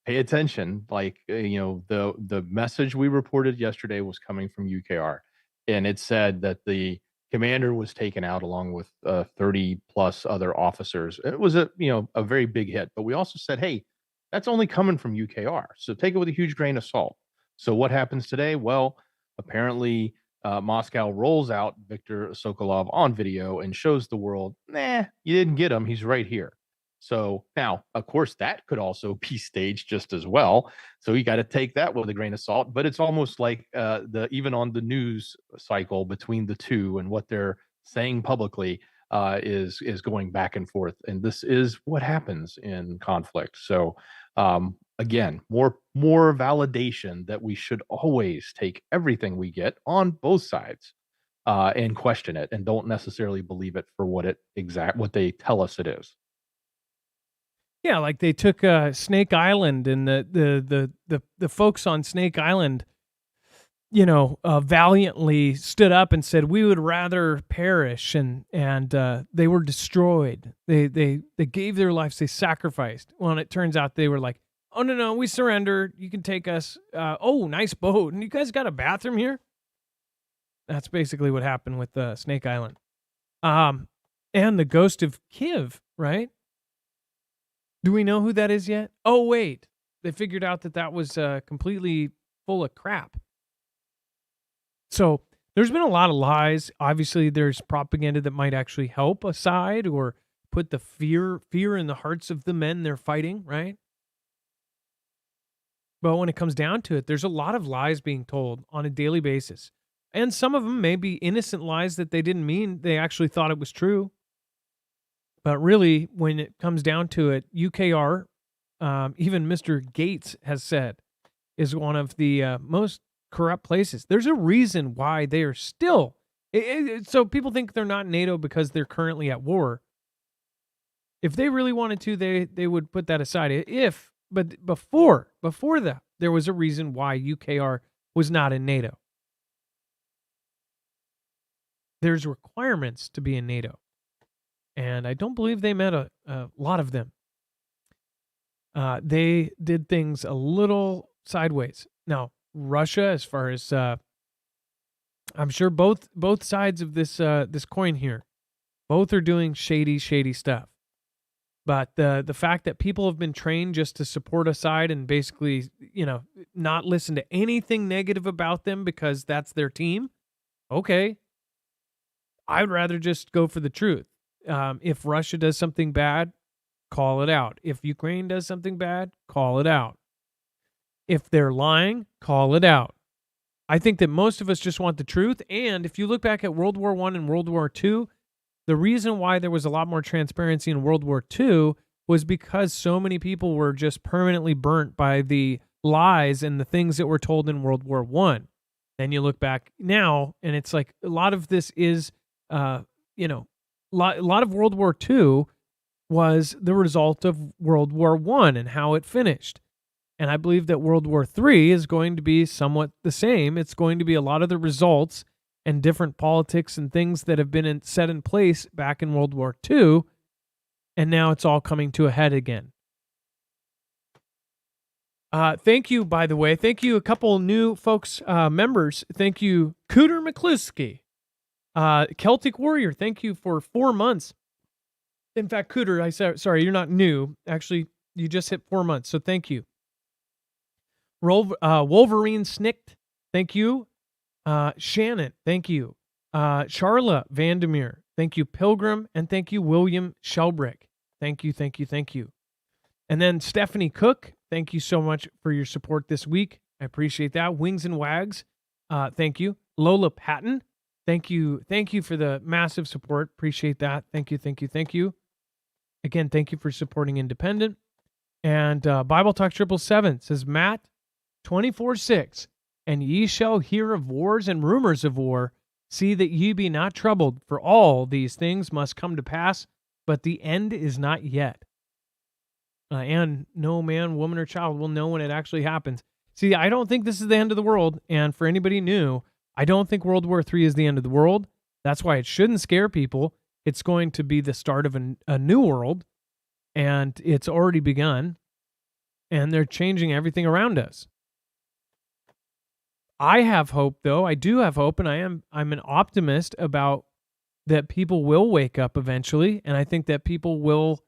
Pay attention. Like the message we reported yesterday was coming from UKR, and it said that the commander was taken out along with 30 plus other officers. It was a very big hit. But we also said, hey, that's only coming from UKR, so take it with a huge grain of salt. So what happens today? Well, apparently Moscow rolls out Viktor Sokolov on video and shows the world, nah, you didn't get him. He's right here. So now, of course, that could also be staged just as well. So you got to take that with a grain of salt. But it's almost like even on the news cycle between the two and what they're saying publicly is going back and forth. And this is what happens in conflict. So again, more validation that we should always take everything we get on both sides and question it, and don't necessarily believe it for what they tell us it is. Yeah, like they took Snake Island, and the folks on Snake Island, valiantly stood up and said we would rather perish, and they were destroyed. They gave their lives, they sacrificed. Well, and it turns out they were like, oh no, we surrender. You can take us. Oh, nice boat, and you guys got a bathroom here. That's basically what happened with Snake Island, and the ghost of Kiev, right? Do we know who that is yet? Oh, wait. They figured out that was completely full of crap. So there's been a lot of lies. Obviously, there's propaganda that might actually help a side or put the fear in the hearts of the men they're fighting, right? But when it comes down to it, there's a lot of lies being told on a daily basis. And some of them may be innocent lies that they didn't mean. They actually thought it was true. But really, when it comes down to it, UKR, even Mr. Gates has said, is one of the most corrupt places. There's a reason why they are still. So people think they're not NATO because they're currently at war. If they really wanted to, they would put that aside. But before that, there was a reason why UKR was not in NATO. There's requirements to be in NATO. And I don't believe they met a lot of them. They did things a little sideways. Now, Russia, as far as I'm sure both sides of this coin here, both are doing shady stuff. But the fact that people have been trained just to support a side and basically, not listen to anything negative about them because that's their team, okay. I'd rather just go for the truth. If Russia does something bad, call it out. If Ukraine does something bad, call it out. If they're lying, call it out. I think that most of us just want the truth. And if you look back at World War I and World War II, the reason why there was a lot more transparency in World War II was because so many people were just permanently burnt by the lies and the things that were told in World War I. Then you look back now, and it's like a lot of this is, a lot of World War II was the result of World War I and how it finished. And I believe that World War III is going to be somewhat the same. It's going to be a lot of the results and different politics and things that have been set in place back in World War II, and now it's all coming to a head again. Thank you, by the way. Thank you, a couple new folks, members. Thank you, Cooter McCluskey. Celtic Warrior, thank you for 4 months. In fact, Cooter, sorry, you're not new. Actually, you just hit 4 months, so thank you. Wolverine Snicked, thank you. Shannon, thank you. Charla Vandermeer, thank you. Pilgrim, and thank you, William Shelbrick. Thank you, thank you, thank you. And then Stephanie Cook, thank you so much for your support this week. I appreciate that. Wings and Wags, thank you. Lola Patton, thank you. Thank you for the massive support. Appreciate that. Thank you, thank you, thank you. Again, thank you for supporting Independent. And Bible Talk 777 says, Matt, 24/6, and ye shall hear of wars and rumors of war. See that ye be not troubled, for all these things must come to pass, but the end is not yet. And no man, woman, or child will know when it actually happens. See, I don't think this is the end of the world. And for anybody new, I don't think World War III is the end of the world. That's why it shouldn't scare people. It's going to be the start of a new world, and it's already begun, and they're changing everything around us. I have hope, though. I do have hope, and I'm an optimist about that people will wake up eventually, and I think that people will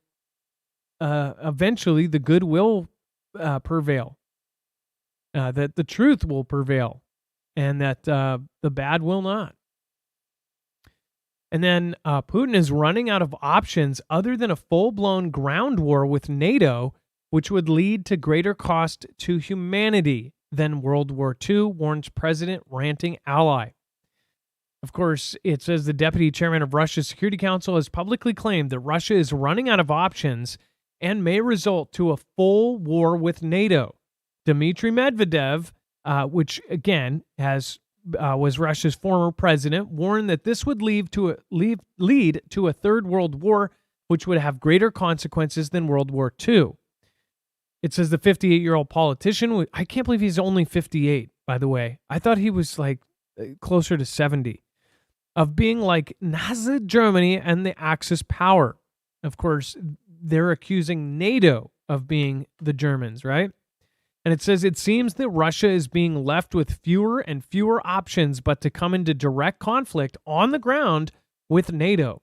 eventually the good will prevail, that the truth will prevail, and that the bad will not. And then Putin is running out of options other than a full-blown ground war with NATO, which would lead to greater cost to humanity than World War II, warns President ranting ally. Of course, it says the deputy chairman of Russia's Security Council has publicly claimed that Russia is running out of options and may result to a full war with NATO. Dmitry Medvedev, which again was Russia's former president, warned that this would lead to a third world war, which would have greater consequences than World War II. It says the 58-year-old politician, I can't believe he's only 58, by the way. I thought he was like closer to 70, of being like Nazi Germany and the Axis power. Of course, they're accusing NATO of being the Germans, right? And it says it seems that Russia is being left with fewer and fewer options but to come into direct conflict on the ground with NATO.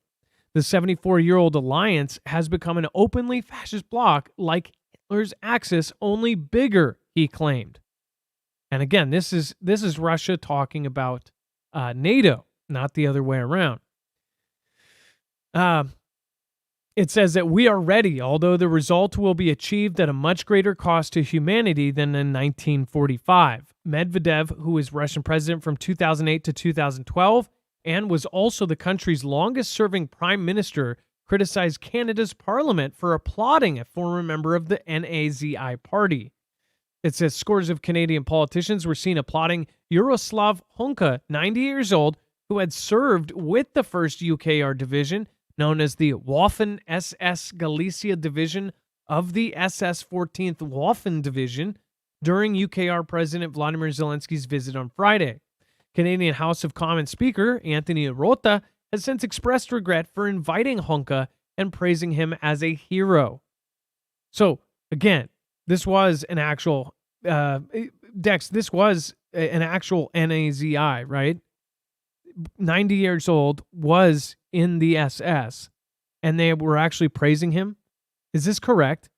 The 74-year-old alliance has become an openly fascist bloc like Hitler's Axis, only bigger, he claimed. And again, this is Russia talking about NATO, not the other way around. It says that we are ready, although the result will be achieved at a much greater cost to humanity than in 1945. Medvedev, who was Russian president from 2008 to 2012 and was also the country's longest-serving prime minister, criticized Canada's parliament for applauding a former member of the NAZI party. It says scores of Canadian politicians were seen applauding Yaroslav Honka, 90 years old, who had served with the 1st UKR division, known as the Waffen SS Galicia Division of the SS 14th Waffen Division, during UKR President Vladimir Zelensky's visit on Friday. Canadian House of Commons Speaker Anthony Rota has since expressed regret for inviting Honka and praising him as a hero. So, again, this was an actual, Dex, this was an actual NAZI, right? 90 years old, was in the SS, and they were actually praising him. Is this correct?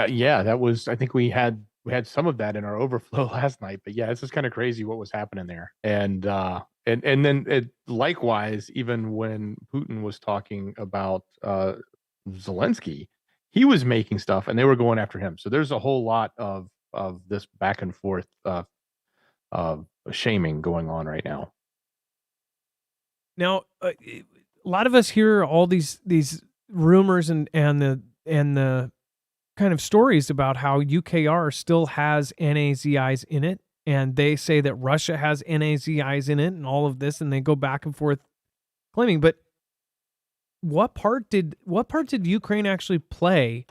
Yeah, that was. I think we had some of that in our overflow last night. But yeah, it's just kind of crazy what was happening there. And then likewise, even when Putin was talking about Zelensky, he was making stuff, and they were going after him. So there's a whole lot of this back and forth shaming going on right now. Now, a lot of us hear all these rumors and the kind of stories about how UKR still has NAZIs in it, and they say that Russia has NAZIs in it, and all of this, and they go back and forth claiming. But what part did Ukraine actually play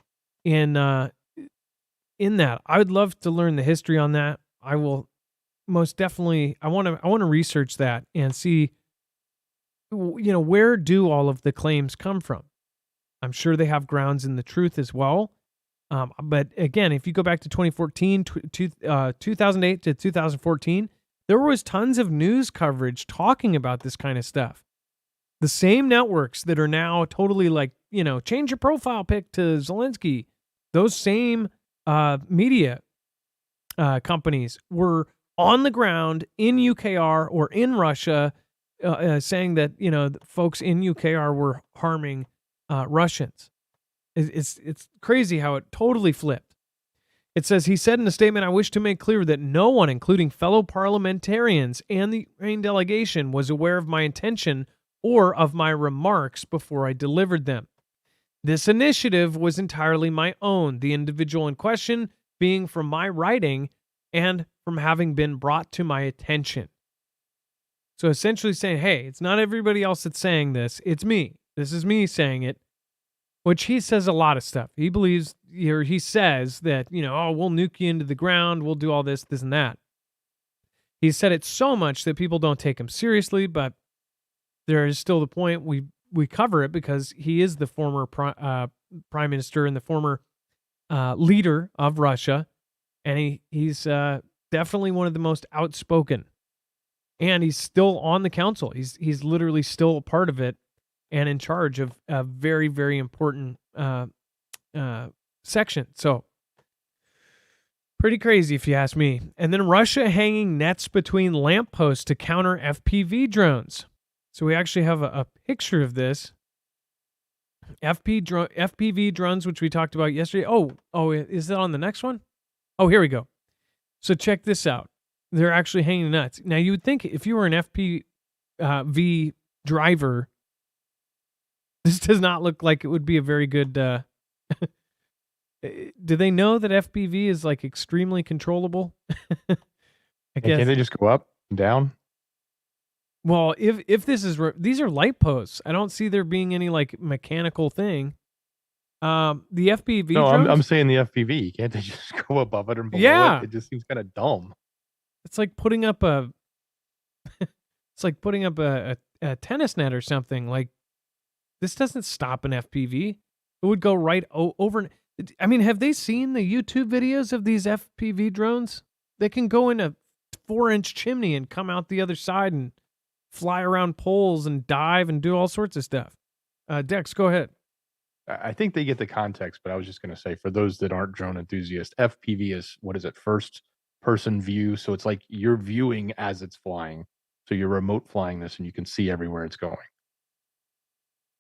in that? I would love to learn the history on that. I will most definitely. I want to research that and see. Where do all of the claims come from? I'm sure they have grounds in the truth as well. But again, if you go back to 2014, 2008 to 2014, there was tons of news coverage talking about this kind of stuff. The same networks that are now totally like, change your profile pic to Zelensky, those same media companies were on the ground in UKR or in Russia, saying that, the folks in UKR were harming Russians. It's crazy how it totally flipped. It says, he said in a statement, "I wish to make clear that no one, including fellow parliamentarians and the Ukraine delegation, was aware of my intention or of my remarks before I delivered them. This initiative was entirely my own, the individual in question being from my writing and from having been brought to my attention." So essentially saying, hey, it's not everybody else that's saying this. It's me. This is me saying it, which he says a lot of stuff. He believes, or he says that, oh, we'll nuke you into the ground. We'll do all this, this, and that. He said it so much that people don't take him seriously, but there is still the point we cover it because he is the former prime minister and the former leader of Russia, and he's definitely one of the most outspoken. And he's still on the council. He's literally still a part of it and in charge of a very, very important section. So pretty crazy if you ask me. And then Russia hanging nets between lampposts to counter FPV drones. So we actually have a picture of this. FPV drones, which we talked about yesterday. Oh, is that on the next one? Oh, here we go. So check this out. They're actually hanging nuts. Now, you would think if you were an FPV driver, this does not look like it would be a very good... do they know that FPV is like extremely controllable? I guess. Can they just go up and down? Well, if this is... these are light posts. I don't see there being any like mechanical thing. The FPV No, drones? I'm saying the FPV. Can't they just go above it and below Yeah. it? It just seems kind of dumb. It's like putting up a a tennis net or something. Like, this doesn't stop an FPV. It would go right over. I mean, have they seen the YouTube videos of these FPV drones? They can go in a 4-inch chimney and come out the other side and fly around poles and dive and do all sorts of stuff. Dex, go ahead. I think they get the context, but I was just going to say, for those that aren't drone enthusiasts, FPV is, what is it, first person view. So it's like you're viewing as it's flying. So you're remote flying this and you can see everywhere it's going.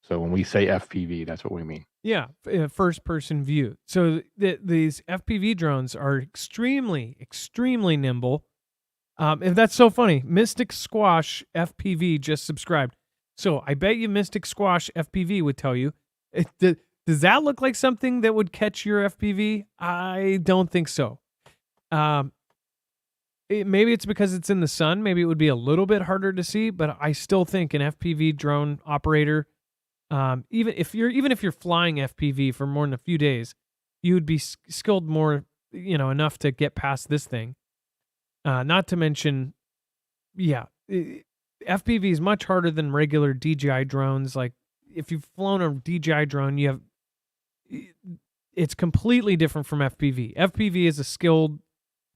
So when we say FPV, that's what we mean. Yeah, first person view. So these FPV drones are extremely, extremely nimble. If that's so funny, Mystic Squash FPV just subscribed. So I bet you Mystic Squash FPV would tell you. Does that look like something that would catch your FPV? I don't think so. Maybe it's because it's in the sun. Maybe it would be a little bit harder to see, but I still think an FPV drone operator, even if you're flying FPV for more than a few days, you would be skilled more, enough to get past this thing. Not to mention, FPV is much harder than regular DJI drones. Like, if you've flown a DJI drone, it's completely different from FPV. FPV is a skilled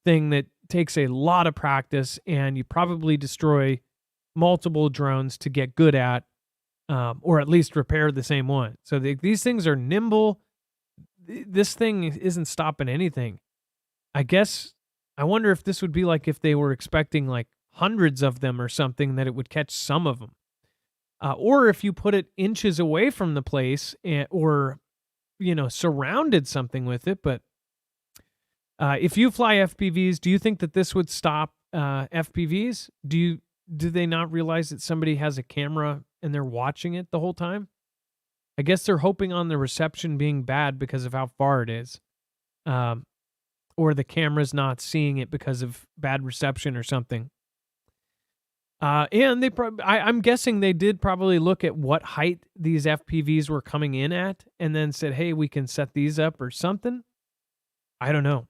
thing that takes a lot of practice, and you probably destroy multiple drones to get good at, or at least repair the same one. So these things are nimble. This thing isn't stopping anything. I wonder if this would be like if they were expecting like hundreds of them or something, that it would catch some of them. Or if you put it inches away from the place or surrounded something with it. But if you fly FPVs, do you think that this would stop FPVs? Do they not realize that somebody has a camera and they're watching it the whole time? I guess they're hoping on the reception being bad because of how far it is. Or the camera's not seeing it because of bad reception or something. And I'm guessing they did probably look at what height these FPVs were coming in at and then said, hey, we can set these up or something. I don't know.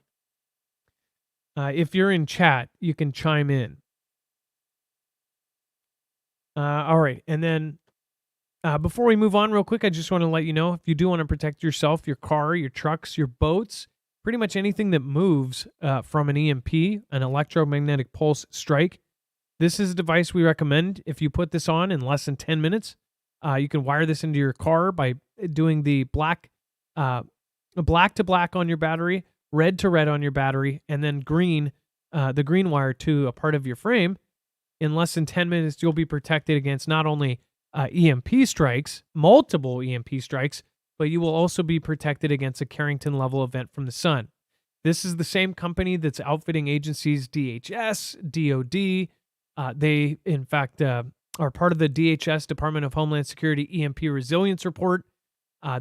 If you're in chat, you can chime in. All right. And then before we move on real quick, I just want to let you know, if you do want to protect yourself, your car, your trucks, your boats, pretty much anything that moves from an EMP, an electromagnetic pulse strike, this is a device we recommend. If you put this on in less than 10 minutes, you can wire this into your car by doing the black to black on your battery, red to red on your battery, and then green the green wire to a part of your frame, in less than 10 minutes, you'll be protected against not only EMP strikes, multiple EMP strikes, but you will also be protected against a Carrington level event from the sun. This is the same company that's outfitting agencies DHS, DOD. They, in fact, are part of the DHS, Department of Homeland Security EMP Resilience Report.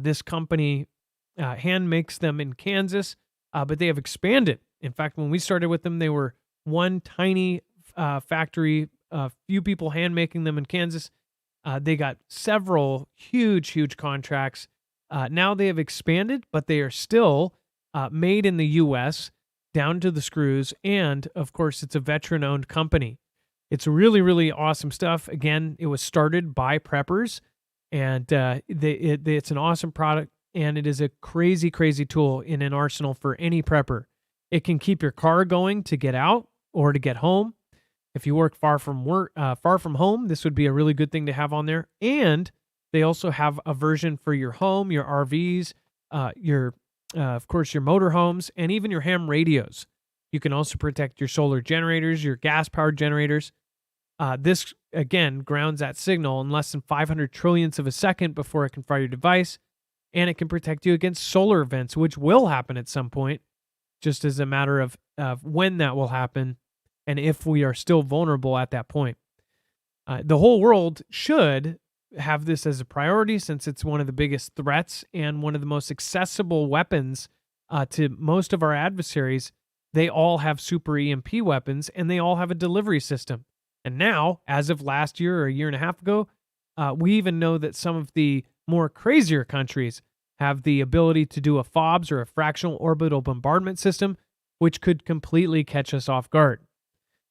This company hand makes them in Kansas, but they have expanded. In fact, when we started with them, they were one tiny factory, a few people hand making them in Kansas. They got several huge contracts. Now they have expanded, but they are still made in the U.S., down to the screws. And of course, it's a veteran owned company. It's really awesome stuff. Again, it was started by preppers, and it's an awesome product, and it is a crazy tool in an arsenal for any prepper. It can keep your car going to get out or to get home. If you work far from home, this would be a really good thing to have on there. And they also have a version for your home, your RVs, of course, your motorhomes, and even your ham radios. You can also protect your solar generators, your gas-powered generators. This, again, grounds that signal in less than 500 trillionths of a second before it can fire your device. And it can protect you against solar events, which will happen at some point, just as a matter of when that will happen and if we are still vulnerable at that point. The whole world should have this as a priority, since it's one of the biggest threats and one of the most accessible weapons to most of our adversaries. They all have super EMP weapons, and they all have a delivery system. And now, as of last year or a year and a half ago, we even know that some of the more crazier countries have the ability to do a FOBS, or a fractional orbital bombardment system, which could completely catch us off guard.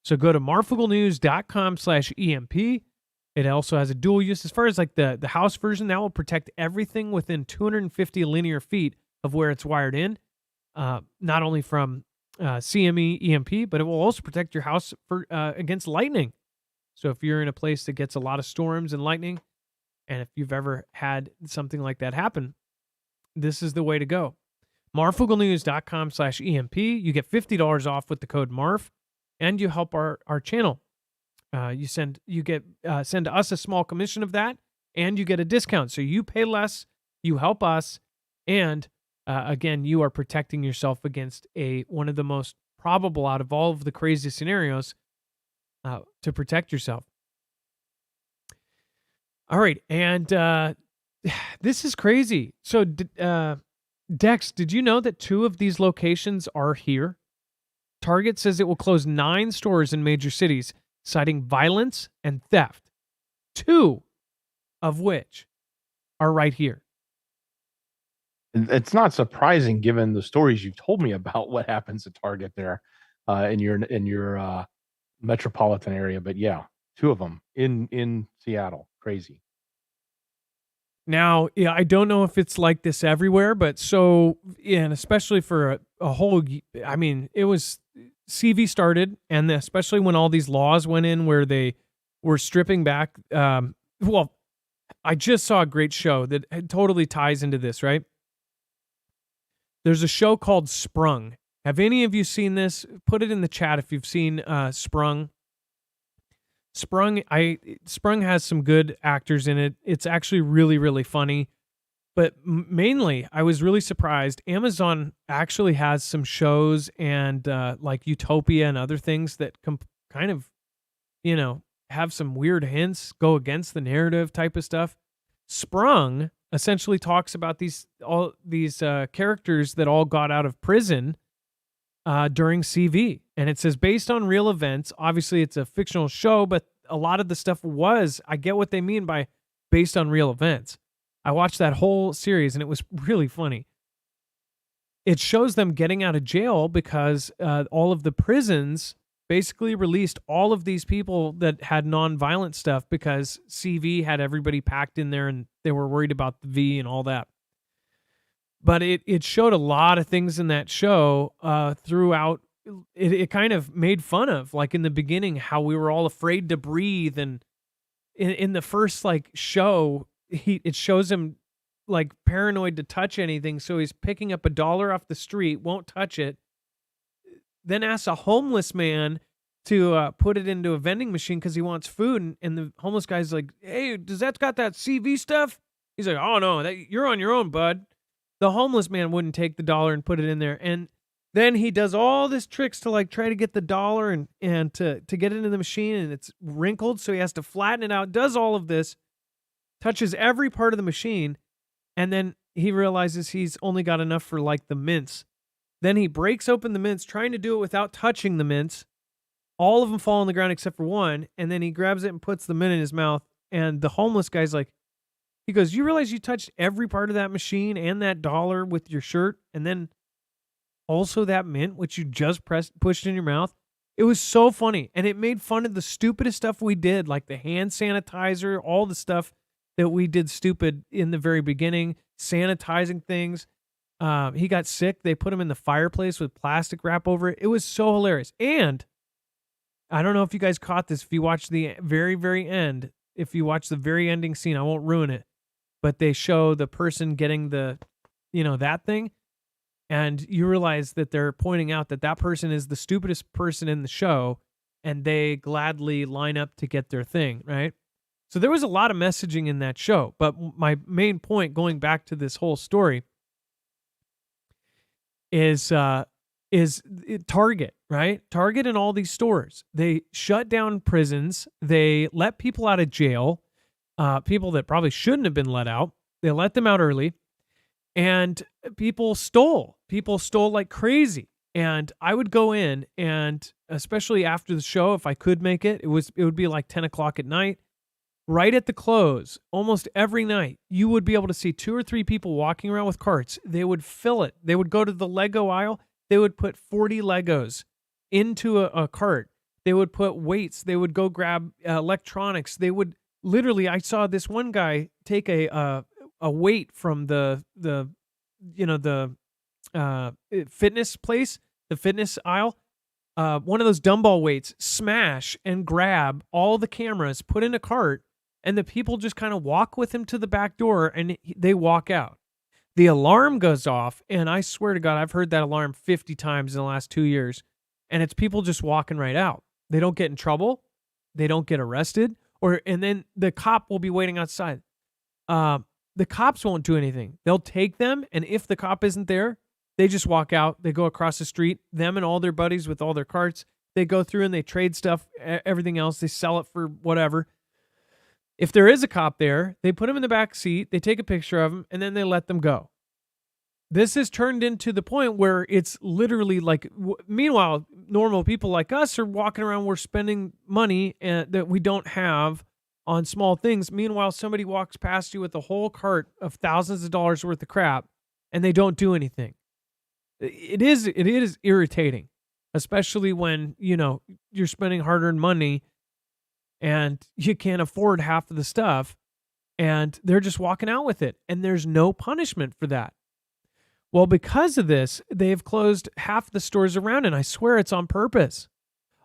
So go to marfugglenews.com/EMP. It also has a dual use. As far as like the house version, that will protect everything within 250 linear feet of where it's wired in, not only from CME EMP, but it will also protect your house against lightning. So if you're in a place that gets a lot of storms and lightning, and if you've ever had something like that happen, this is the way to go. marfugglenews.com/EMP. You get $50 off with the code MARF, and you help our channel. You send us a small commission of that, and you get a discount. So you pay less, you help us, and again, you are protecting yourself against one of the most probable out of all of the crazy scenarios to protect yourself. All right, and this is crazy. So, Dex, did you know that 2 of these locations are here? Target says it will close 9 stores in major cities, citing violence and theft, 2 of which are right here. It's not surprising given the stories you've told me about what happens at Target there in your metropolitan area. But yeah, 2 of them in Seattle. Crazy. Now, yeah, I don't know if it's like this everywhere, but and especially for a whole, I mean, it was CV started, and especially when all these laws went in where they were stripping back. Well, I just saw a great show that totally ties into this, right? There's a show called Sprung. Have any of you seen this? Put it in the chat if you've seen Sprung. Sprung has some good actors in it. It's actually really funny. But mainly, I was really surprised. Amazon actually has some shows and like Utopia and other things that kind of, have some weird hints, go against the narrative type of stuff. Sprung essentially talks about all these characters that all got out of prison during CV. And it says, based on real events. Obviously, it's a fictional show, but a lot of the stuff I get what they mean by based on real events. I watched that whole series, and it was really funny. It shows them getting out of jail because all of the prisons basically released all of these people that had non-violent stuff because CV had everybody packed in there, and they were worried about the V and all that. But it showed a lot of things in that show throughout. It kind of made fun of, like in the beginning, how we were all afraid to breathe. And in the first show, it shows him like paranoid to touch anything. So he's picking up $1 off the street, won't touch it. then asks a homeless man to put it into a vending machine because he wants food. And the homeless guy's like, hey, does that got that CV stuff? He's like, oh, no, you're on your own, bud. The homeless man wouldn't take the dollar and put it in there. And then he does all this tricks to like try to get the dollar and to get it into the machine, and it's wrinkled. So he has to flatten it out, does all of this, touches every part of the machine. And then he realizes he's only got enough for like the mints. Then he breaks open the mints, trying to do it without touching the mints. All of them fall on the ground except for one. And then he grabs it and puts the mint in his mouth. And the homeless guy's like, he goes, you realize you touched every part of that machine and that dollar with your shirt? And then also that mint, which you just pushed in your mouth? It was so funny. And it made fun of the stupidest stuff we did, like the hand sanitizer, all the stuff that we did stupid in the very beginning, sanitizing things. He got sick. They put him in the fireplace with plastic wrap over it. It was so hilarious. And I don't know if you guys caught this. If you watch the very, very end, if you watch the very ending scene, I won't ruin it, but they show the person getting the, that thing. And you realize that they're pointing out that that person is the stupidest person in the show, and they gladly line up to get their thing, right? So there was a lot of messaging in that show. But my main point, going back to this whole story, is Target, right? Target and all these stores. They shut down prisons. They let people out of jail, people that probably shouldn't have been let out. They let them out early. And people stole like crazy. And I would go in, and especially after the show, if I could make it, it would be like 10 o'clock at night. Right at the close, almost every night, you would be able to see 2 or 3 people walking around with carts. They would fill it. They would go to the Lego aisle. They would put 40 Legos into a cart. They would put weights. They would go grab electronics. They would literally, I saw this one guy take a weight from the fitness place, the fitness aisle, one of those dumbbell weights, smash and grab all the cameras, put in a cart, and the people just kind of walk with him to the back door, and they walk out. The alarm goes off, and I swear to God, I've heard that alarm 50 times in the last 2 years, and it's people just walking right out. They don't get in trouble. They don't get arrested, and then the cop will be waiting outside. The cops won't do anything. They'll take them, and if the cop isn't there, they just walk out. They go across the street, them and all their buddies with all their carts. They go through and they trade stuff, everything else. They sell it for whatever. If there is a cop there, they put him in the back seat, they take a picture of him, and then they let them go. This has turned into the point where it's literally like, meanwhile, normal people like us are walking around, we're spending money that we don't have on small things. Meanwhile, somebody walks past you with a whole cart of thousands of dollars worth of crap, and they don't do anything. It is irritating, especially when, you're spending hard-earned money and you can't afford half of the stuff, and they're just walking out with it, and there's no punishment for that. Well, because of this, they've closed half the stores around, and I swear it's on purpose.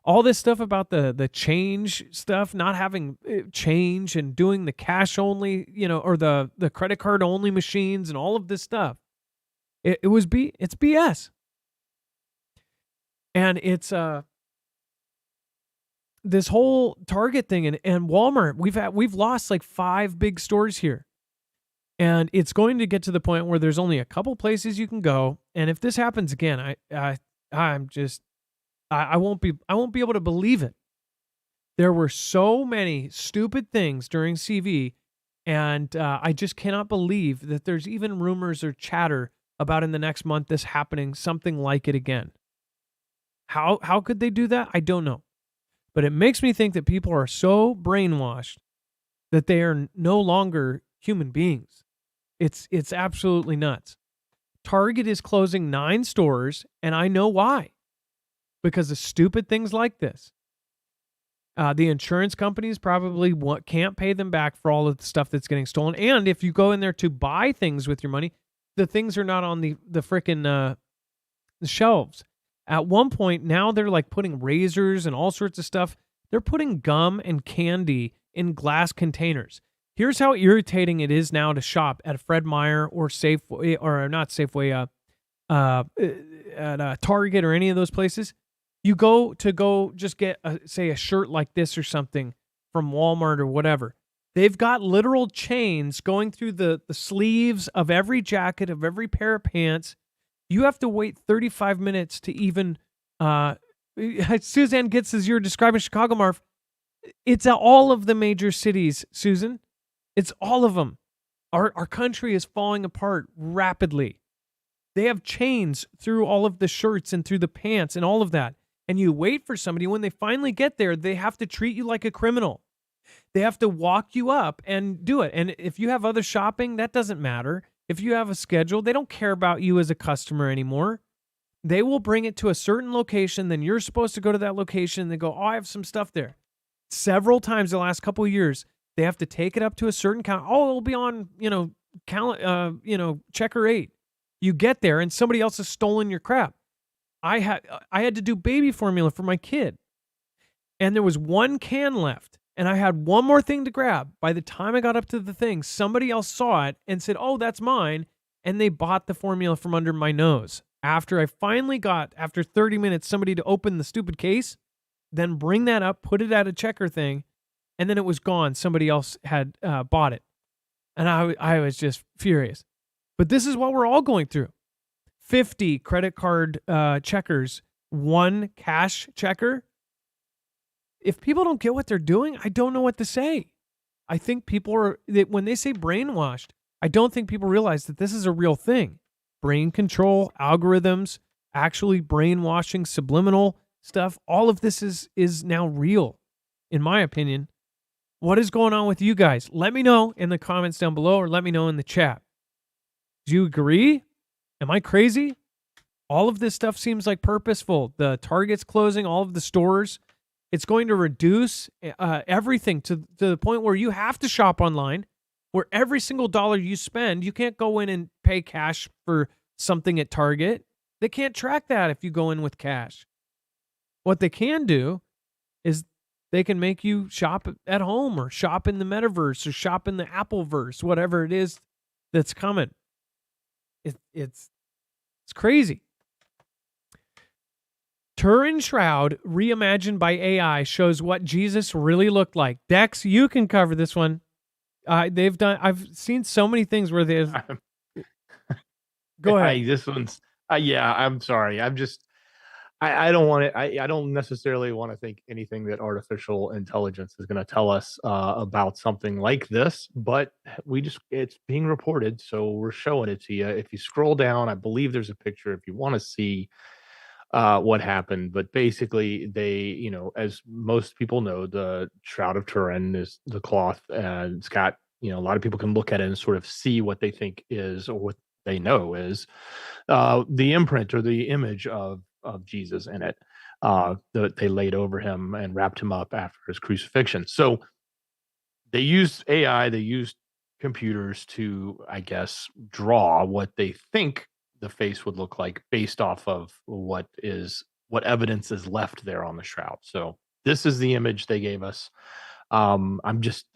All this stuff about the change stuff, not having change and doing the cash only, or the credit card only machines and all of this stuff. It's BS. And it's this whole Target thing and Walmart. We've lost like 5 big stores here. And it's going to get to the point where there's only a couple places you can go. And if this happens again, I won't be able to believe it. There were so many stupid things during CV, and I just cannot believe that there's even rumors or chatter about in the next month this happening, something like it again. How could they do that? I don't know. But it makes me think that people are so brainwashed that they are no longer human beings. It's absolutely nuts. Target is closing 9 stores, and I know why. Because of stupid things like this. The insurance companies probably can't pay them back for all of the stuff that's getting stolen. And if you go in there to buy things with your money, the things are not on the frickin' the shelves. At one point, now they're like putting razors and all sorts of stuff. They're putting gum and candy in glass containers. Here's how irritating it is now to shop at a Fred Meyer or Safeway, or not Safeway, at Target or any of those places. You go just get say a shirt like this or something from Walmart or whatever. They've got literal chains going through the sleeves of every jacket, of every pair of pants. You have to wait 35 minutes to even Suzanne gets as you're describing Chicago, Marv. It's all of the major cities, Susan. It's all of them. Our country is falling apart rapidly. They have chains through all of the shirts and through the pants and all of that. And you wait for somebody. When they finally get there, they have to treat you like a criminal. They have to walk you up and do it. And if you have other shopping, that doesn't matter. If you have a schedule, they don't care about you as a customer anymore. They will bring it to a certain location. Then you're supposed to go to that location. And they go, oh, I have some stuff there. Several times the last couple of years, they have to take it up to a certain count. Oh, it'll be on, checker 8. You get there and somebody else has stolen your crap. I had to do baby formula for my kid. And there was one can left. And I had one more thing to grab. By the time I got up to the thing, somebody else saw it and said, oh, that's mine. And they bought the formula from under my nose. After I finally got, after 30 minutes, somebody to open the stupid case, then bring that up, put it at a checker thing, and then it was gone. Somebody else had bought it. And I was just furious. But this is what we're all going through. 50 credit card checkers, one cash checker. If people don't get what they're doing, I don't know what to say. I think people are, when they say brainwashed, I don't think people realize that this is a real thing. Brain control, algorithms, actually brainwashing, subliminal stuff. All of this is now real, in my opinion. What is going on with you guys? Let me know in the comments down below or let me know in the chat. Do you agree? Am I crazy? All of this stuff seems like purposeful. The Target's closing, all of the stores. It's going to reduce everything to the point where you have to shop online, where every single dollar you spend, you can't go in and pay cash for something at Target. They can't track that if you go in with cash. What they can do is they can make you shop at home or shop in the metaverse or shop in the Appleverse, whatever it is that's coming. It's crazy. Turin Shroud, reimagined by AI, shows what Jesus really looked like. Dex, you can cover this one. I've seen so many things where there's. Go ahead. This one's. I'm sorry. I don't want it. I don't necessarily want to think anything that artificial intelligence is going to tell us about something like this, but it's being reported, so we're showing it to you. If you scroll down, I believe there's a picture if you want to see what happened. But basically, they, as most people know, the Shroud of Turin is the cloth, and it's got, a lot of people can look at it and sort of see what they think is, or what they know is, the imprint or the image of Jesus in it, that they laid over him and wrapped him up after his crucifixion. So they used AI, they used computers to, I guess, draw what they think the face would look like based off of what evidence is left there on the shroud. So this is the image they gave us. I just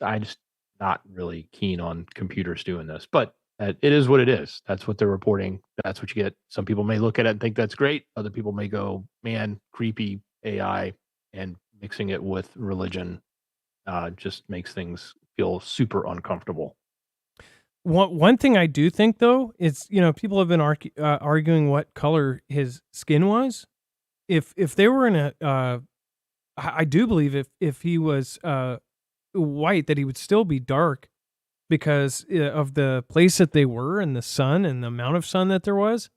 not really keen on computers doing this, but it is what it is. That's what they're reporting. That's what you get. Some people may look at it and think that's great. Other people may go, man, creepy AI, and mixing it with religion just makes things feel super uncomfortable. One thing I do think, though, is, people have been arguing what color his skin was. If they were in I do believe if he was white, that he would still be dark because of the place that they were and the sun and the amount of sun that there was.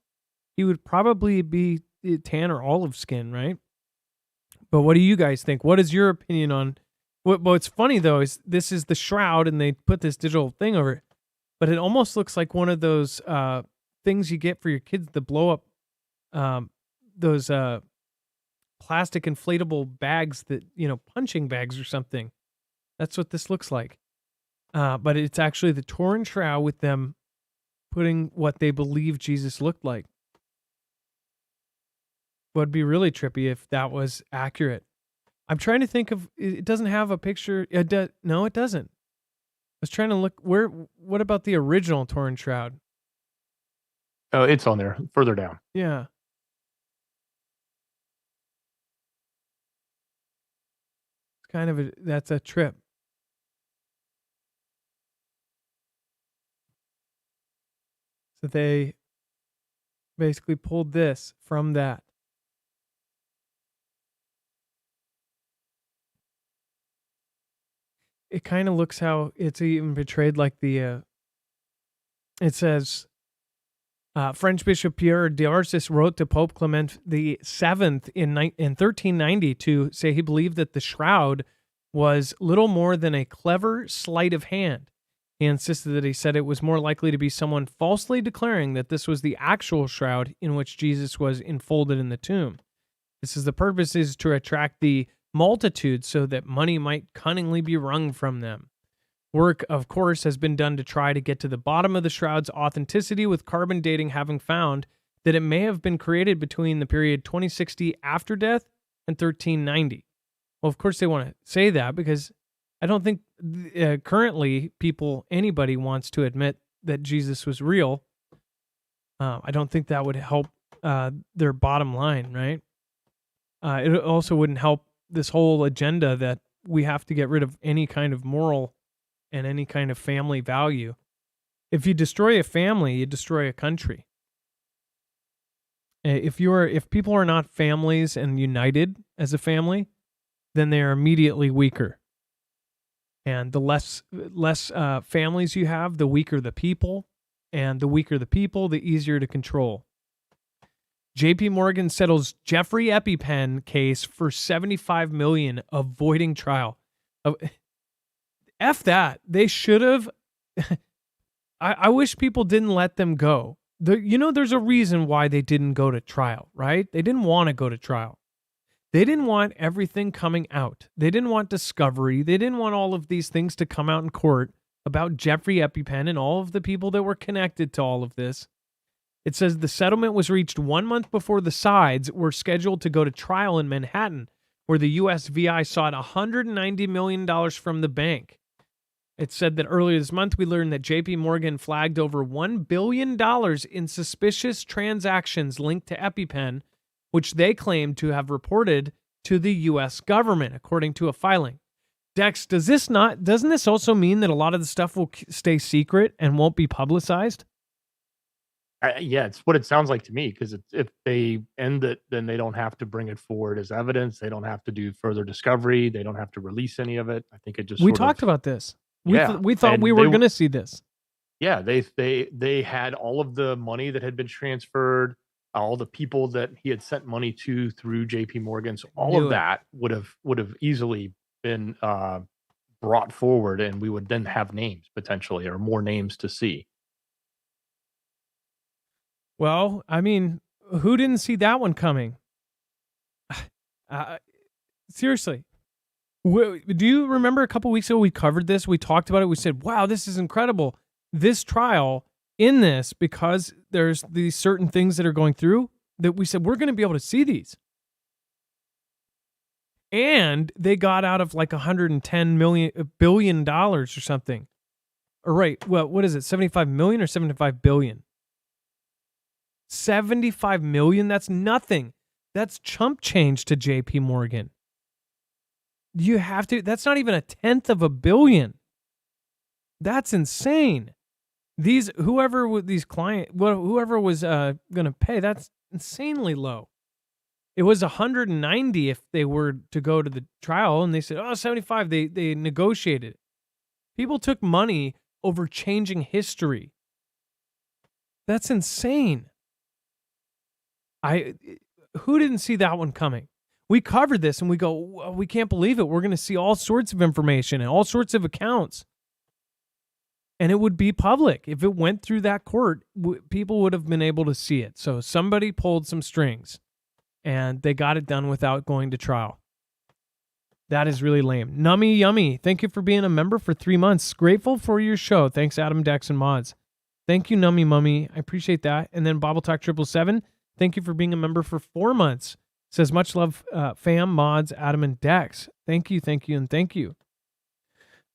He would probably be tan or olive skin, right? But what do you guys think? What is your opinion on what's funny, though, is this is the shroud and they put this digital thing over it. But it almost looks like one of those things you get for your kids to blow up, those plastic inflatable bags that, punching bags or something. That's what this looks like. But it's actually the Turin Shroud with them putting what they believe Jesus looked like. Would be really trippy if that was accurate. I'm trying to think of, it doesn't have a picture. No, it doesn't. I was trying to look what about the original Turin Shroud? Oh, it's on there further down. Yeah. that's a trip. So they basically pulled this from that. It kind of looks how it's even portrayed like it says French Bishop Pierre d'Arcis wrote to Pope Clement the Seventh in 1390 to say he believed that the shroud was little more than a clever sleight of hand. He insisted that he said it was more likely to be someone falsely declaring that this was the actual shroud in which Jesus was enfolded in the tomb. The purpose is to attract the multitude so that money might cunningly be wrung from them. Work, of course, has been done to try to get to the bottom of the shroud's authenticity, with carbon dating having found that it may have been created between the period 2060 after death and 1390. Well, of course they want to say that because I don't think currently anybody wants to admit that Jesus was real. I don't think that would help their bottom line, right? It also wouldn't help this whole agenda that we have to get rid of any kind of moral and any kind of family value. If you destroy a family, you destroy a country. If people are not families and united as a family, then they are immediately weaker. And the less families you have, the weaker the people, and the weaker the people, the easier to control. JP Morgan settles Jeffrey EpiPen case for $75 million, avoiding trial. F that. They should have. I wish people didn't let them go. There's a reason why they didn't go to trial, right? They didn't want to go to trial. They didn't want everything coming out. They didn't want discovery. They didn't want all of these things to come out in court about Jeffrey EpiPen and all of the people that were connected to all of this. It says the settlement was reached 1 month before the sides were scheduled to go to trial in Manhattan, where the USVI sought $190 million from the bank. It said that earlier this month, we learned that JP Morgan flagged over $1 billion in suspicious transactions linked to EpiPen, which they claimed to have reported to the U.S. government, according to a filing. Dex, doesn't this also mean that a lot of the stuff will stay secret and won't be publicized? Yeah, it's what it sounds like to me, because if they end it, then they don't have to bring it forward as evidence. They don't have to do further discovery. They don't have to release any of it. I think it just we talked about this. Yeah, we thought we were going to see this. Yeah, they had all of the money that had been transferred, all the people that he had sent money to through JP Morgan. So all of that would have easily been brought forward, and we would then have names potentially, or more names to see. Well, I mean, who didn't see that one coming? Seriously. Do you remember a couple weeks ago we covered this? We talked about it. We said, wow, this is incredible. This trial in this, because there's these certain things that are going through, that we said we're going to be able to see these. And they got out of like $110 billion or something. Or right, well, what is it, 75 million or 75 billion? 75 million? That's nothing. That's chump change to JP Morgan. That's not even a tenth of a billion. That's insane. Whoever was going to pay, that's insanely low. It was 190 if they were to go to the trial, and they said, 75. They negotiated. People took money over changing history. That's insane. Who didn't see that one coming? We covered this and we go, we can't believe it. We're going to see all sorts of information and all sorts of accounts. And it would be public. If it went through that court, people would have been able to see it. So somebody pulled some strings and they got it done without going to trial. That is really lame. Nummy Yummy, thank you for being a member for 3 months. Grateful for your show. Thanks, Adam, Dex, and Mods. Thank you, Nummy Mummy. I appreciate that. And then Bible Talk 777, thank you for being a member for 4 months. Says, much love, fam, Mods, Adam, and Dex. Thank you, and thank you.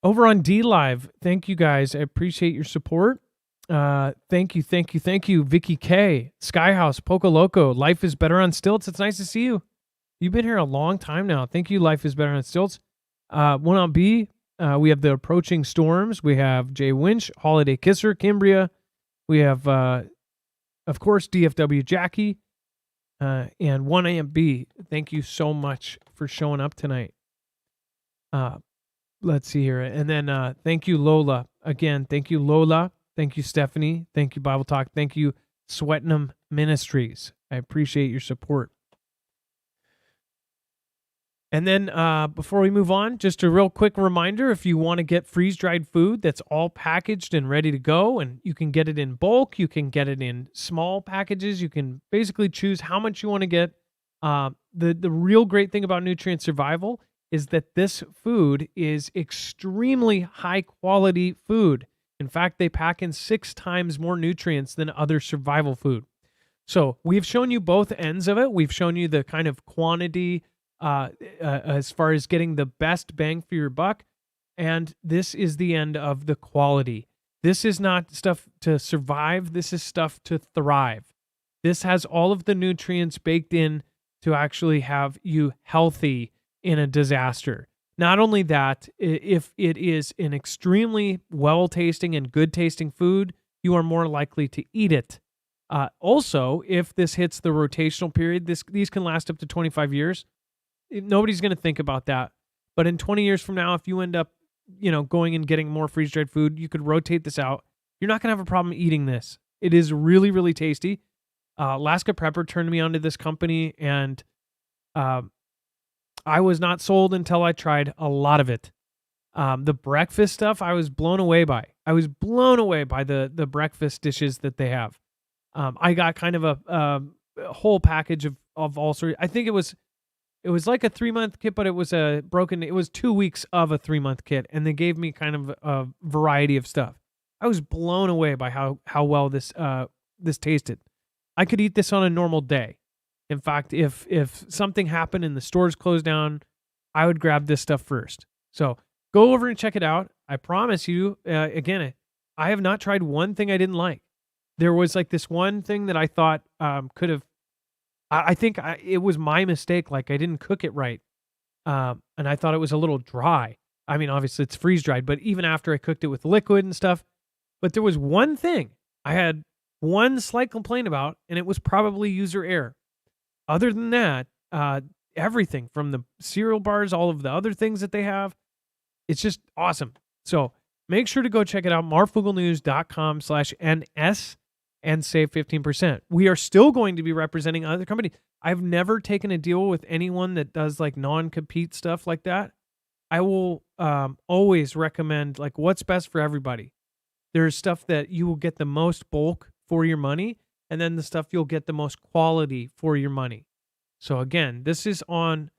Over on D-Live, thank you guys. I appreciate your support. Thank you, Vicky K, Skyhouse, Poco Loco, Life is Better on Stilts. It's nice to see you. You've been here a long time now. Thank you, Life is Better on Stilts. One on B, we have the approaching storms. We have Jay Winch, Holiday Kisser, Kimbria. We have, of course, DFW Jackie, and 1AMB. Thank you so much for showing up tonight. Let's see here. And then thank you, Lola. Again, thank you, Lola. Thank you, Stephanie. Thank you, Bible Talk. Thank you, Sweatinum Ministries. I appreciate your support. And then before we move on, just a real quick reminder, if you want to get freeze-dried food that's all packaged and ready to go, and you can get it in bulk, you can get it in small packages, you can basically choose how much you want to get. The real great thing about Nutrient Survival is that this food is extremely high-quality food. In fact, they pack in 6 times more nutrients than other survival food. So we've shown you both ends of it. We've shown you the kind of quantity as far as getting the best bang for your buck. And this is the end of the quality. This is not stuff to survive. This is stuff to thrive. This has all of the nutrients baked in to actually have you healthy in a disaster. Not only that, if it is an extremely well-tasting and good-tasting food, you are more likely to eat it. Also, if this hits the rotational period, these can last up to 25 years. Nobody's going to think about that. But in 20 years from now, if you end up, going and getting more freeze-dried food, you could rotate this out. You're not going to have a problem eating this. It is really, really tasty. Alaska Prepper turned me onto this company, and I was not sold until I tried a lot of it. The breakfast stuff, I was blown away by. I was blown away by the breakfast dishes that they have. I got kind of a whole package of all sorts. I think it was like a 3-month kit, but it was it was 2 weeks of a 3-month kit, and they gave me kind of a variety of stuff. I was blown away by how well this tasted. I could eat this on a normal day. In fact, if something happened and the stores closed down, I would grab this stuff first. So go over and check it out. I promise you, again, I have not tried one thing I didn't like. There was like this one thing that I thought could have, I think it was my mistake. Like I didn't cook it right. And I thought it was a little dry. I mean, obviously it's freeze dried, but even after I cooked it with liquid and stuff, but there was one thing I had one slight complaint about, and it was probably user error. Other than that, everything from the cereal bars, all of the other things that they have, it's just awesome. So make sure to go check it out, marfugglenews.com/NS, and save 15%. We are still going to be representing other companies. I've never taken a deal with anyone that does like non-compete stuff like that. I will always recommend like what's best for everybody. There's stuff that you will get the most bulk for your money, and then the stuff you'll get the most quality for your money. So again, this is on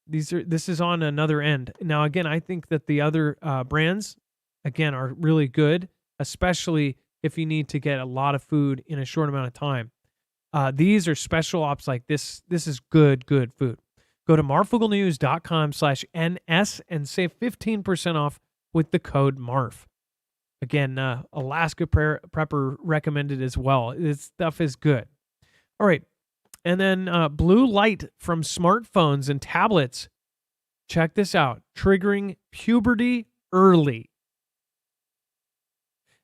another end. Now again, I think that the other brands again are really good, especially if you need to get a lot of food in a short amount of time. These are special ops like this. This is good food. Go to marfugglenews.com/NS and save 15% off with the code MARF. Again, Alaska Prepper recommended as well. This stuff is good. All right. And then blue light from smartphones and tablets. Check this out. Triggering puberty early.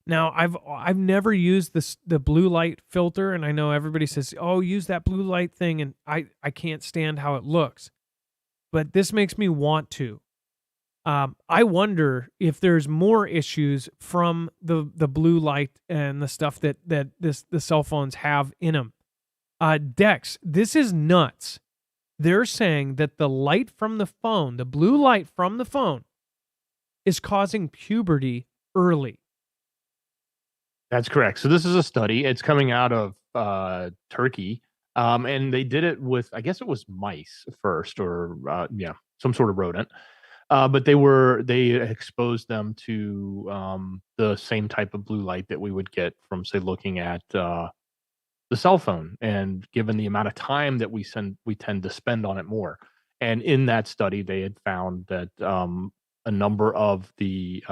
Now, I've never used the blue light filter, and I know everybody says, oh, use that blue light thing, and I can't stand how it looks. But this makes me want to. I wonder if there's more issues from the blue light and the stuff that the cell phones have in them. Dex, this is nuts. They're saying that the light from the phone, the blue light from the phone, is causing puberty early. That's correct. So this is a study. It's coming out of Turkey, and they did it with, I guess it was mice first, or some sort of rodent. But they exposed them to the same type of blue light that we would get from, say, looking at the cell phone, and given the amount of time that we tend to spend on it more. And in that study, they had found that a number of the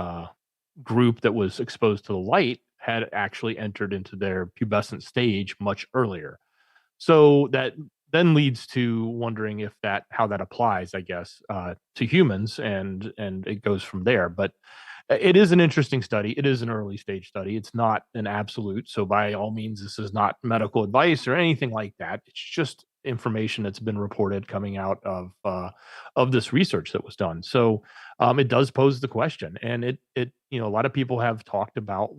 group that was exposed to the light had actually entered into their pubescent stage much earlier. So that then leads to wondering if how that applies, I guess, to humans, and it goes from there. But it is an interesting study. It is an early stage study. It's not an absolute. So by all means, this is not medical advice or anything like that. It's just information that's been reported coming out of this research that was done. So it does pose the question, and it a lot of people have talked about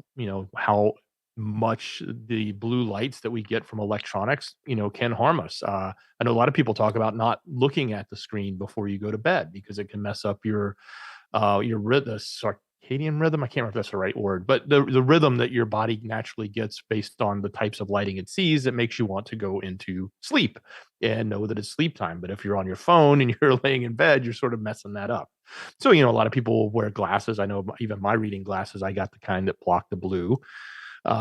how much the blue lights that we get from electronics can harm us. I know a lot of people talk about not looking at the screen before you go to bed because it can mess up your rhythm, circadian rhythm. I can't remember if that's the right word, but the rhythm that your body naturally gets based on the types of lighting it sees, that makes you want to go into sleep and know that it's sleep time. But if you're on your phone and you're laying in bed, you're sort of messing that up. So a lot of people wear glasses. I know even my reading glasses, I got the kind that block the blue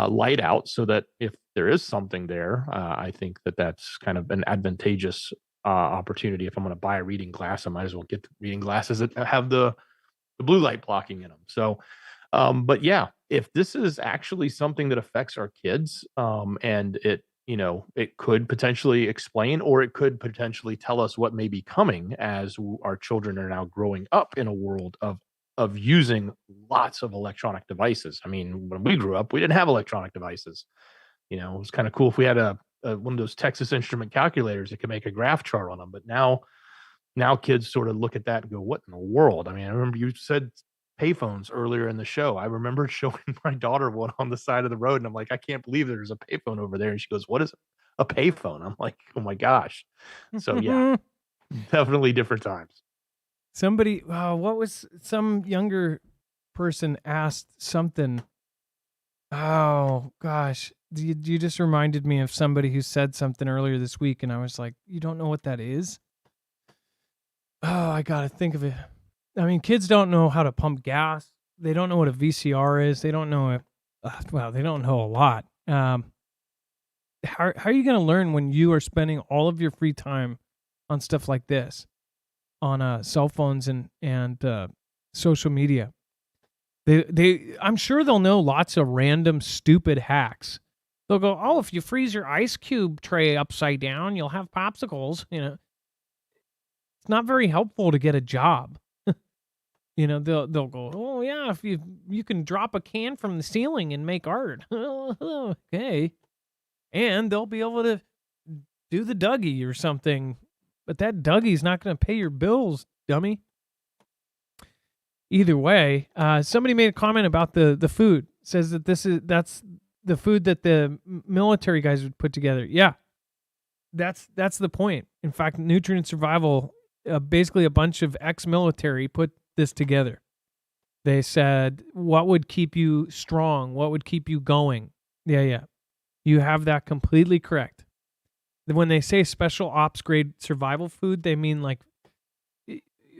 light out, so that if there is something there, I think that's kind of an advantageous opportunity. If I'm going to buy a reading glass, I might as well get the reading glasses that have the blue light blocking in them. So, but yeah, if this is actually something that affects our kids, and it could potentially explain, or it could potentially tell us what may be coming as our children are now growing up in a world of using lots of electronic devices. I mean, when we grew up, we didn't have electronic devices. It was kind of cool if we had one of those Texas Instrument calculators that could make a graph chart on them. But now kids sort of look at that and go, "What in the world?" I mean, I remember you said payphones earlier in the show. I remember showing my daughter one on the side of the road, and I'm like, "I can't believe there's a payphone over there." And she goes, "What is a payphone?" I'm like, "Oh my gosh." So yeah, definitely different times. Somebody, what was some younger person asked something? Oh gosh, you just reminded me of somebody who said something earlier this week, and I was like, "You don't know what that is?" Oh, I gotta think of it. I mean, kids don't know how to pump gas. They don't know what a VCR is. They don't know it. Well, they don't know a lot. How are you going to learn when you are spending all of your free time on stuff like this, on cell phones and social media? I'm sure they'll know lots of random stupid hacks. They'll go, "Oh, if you freeze your ice cube tray upside down, you'll have popsicles." It's not very helpful to get a job. They'll go, "Oh yeah, if you can drop a can from the ceiling and make art." Okay. And they'll be able to do the Dougie or something. But that Dougie's not going to pay your bills, dummy. Either way, somebody made a comment about the food. Says that that's the food that the military guys would put together. Yeah. That's the point. In fact, Nutrient Survival, basically a bunch of ex-military put this together. They said, what would keep you strong? What would keep you going? Yeah. You have that completely correct. When they say special ops grade survival food, they mean like,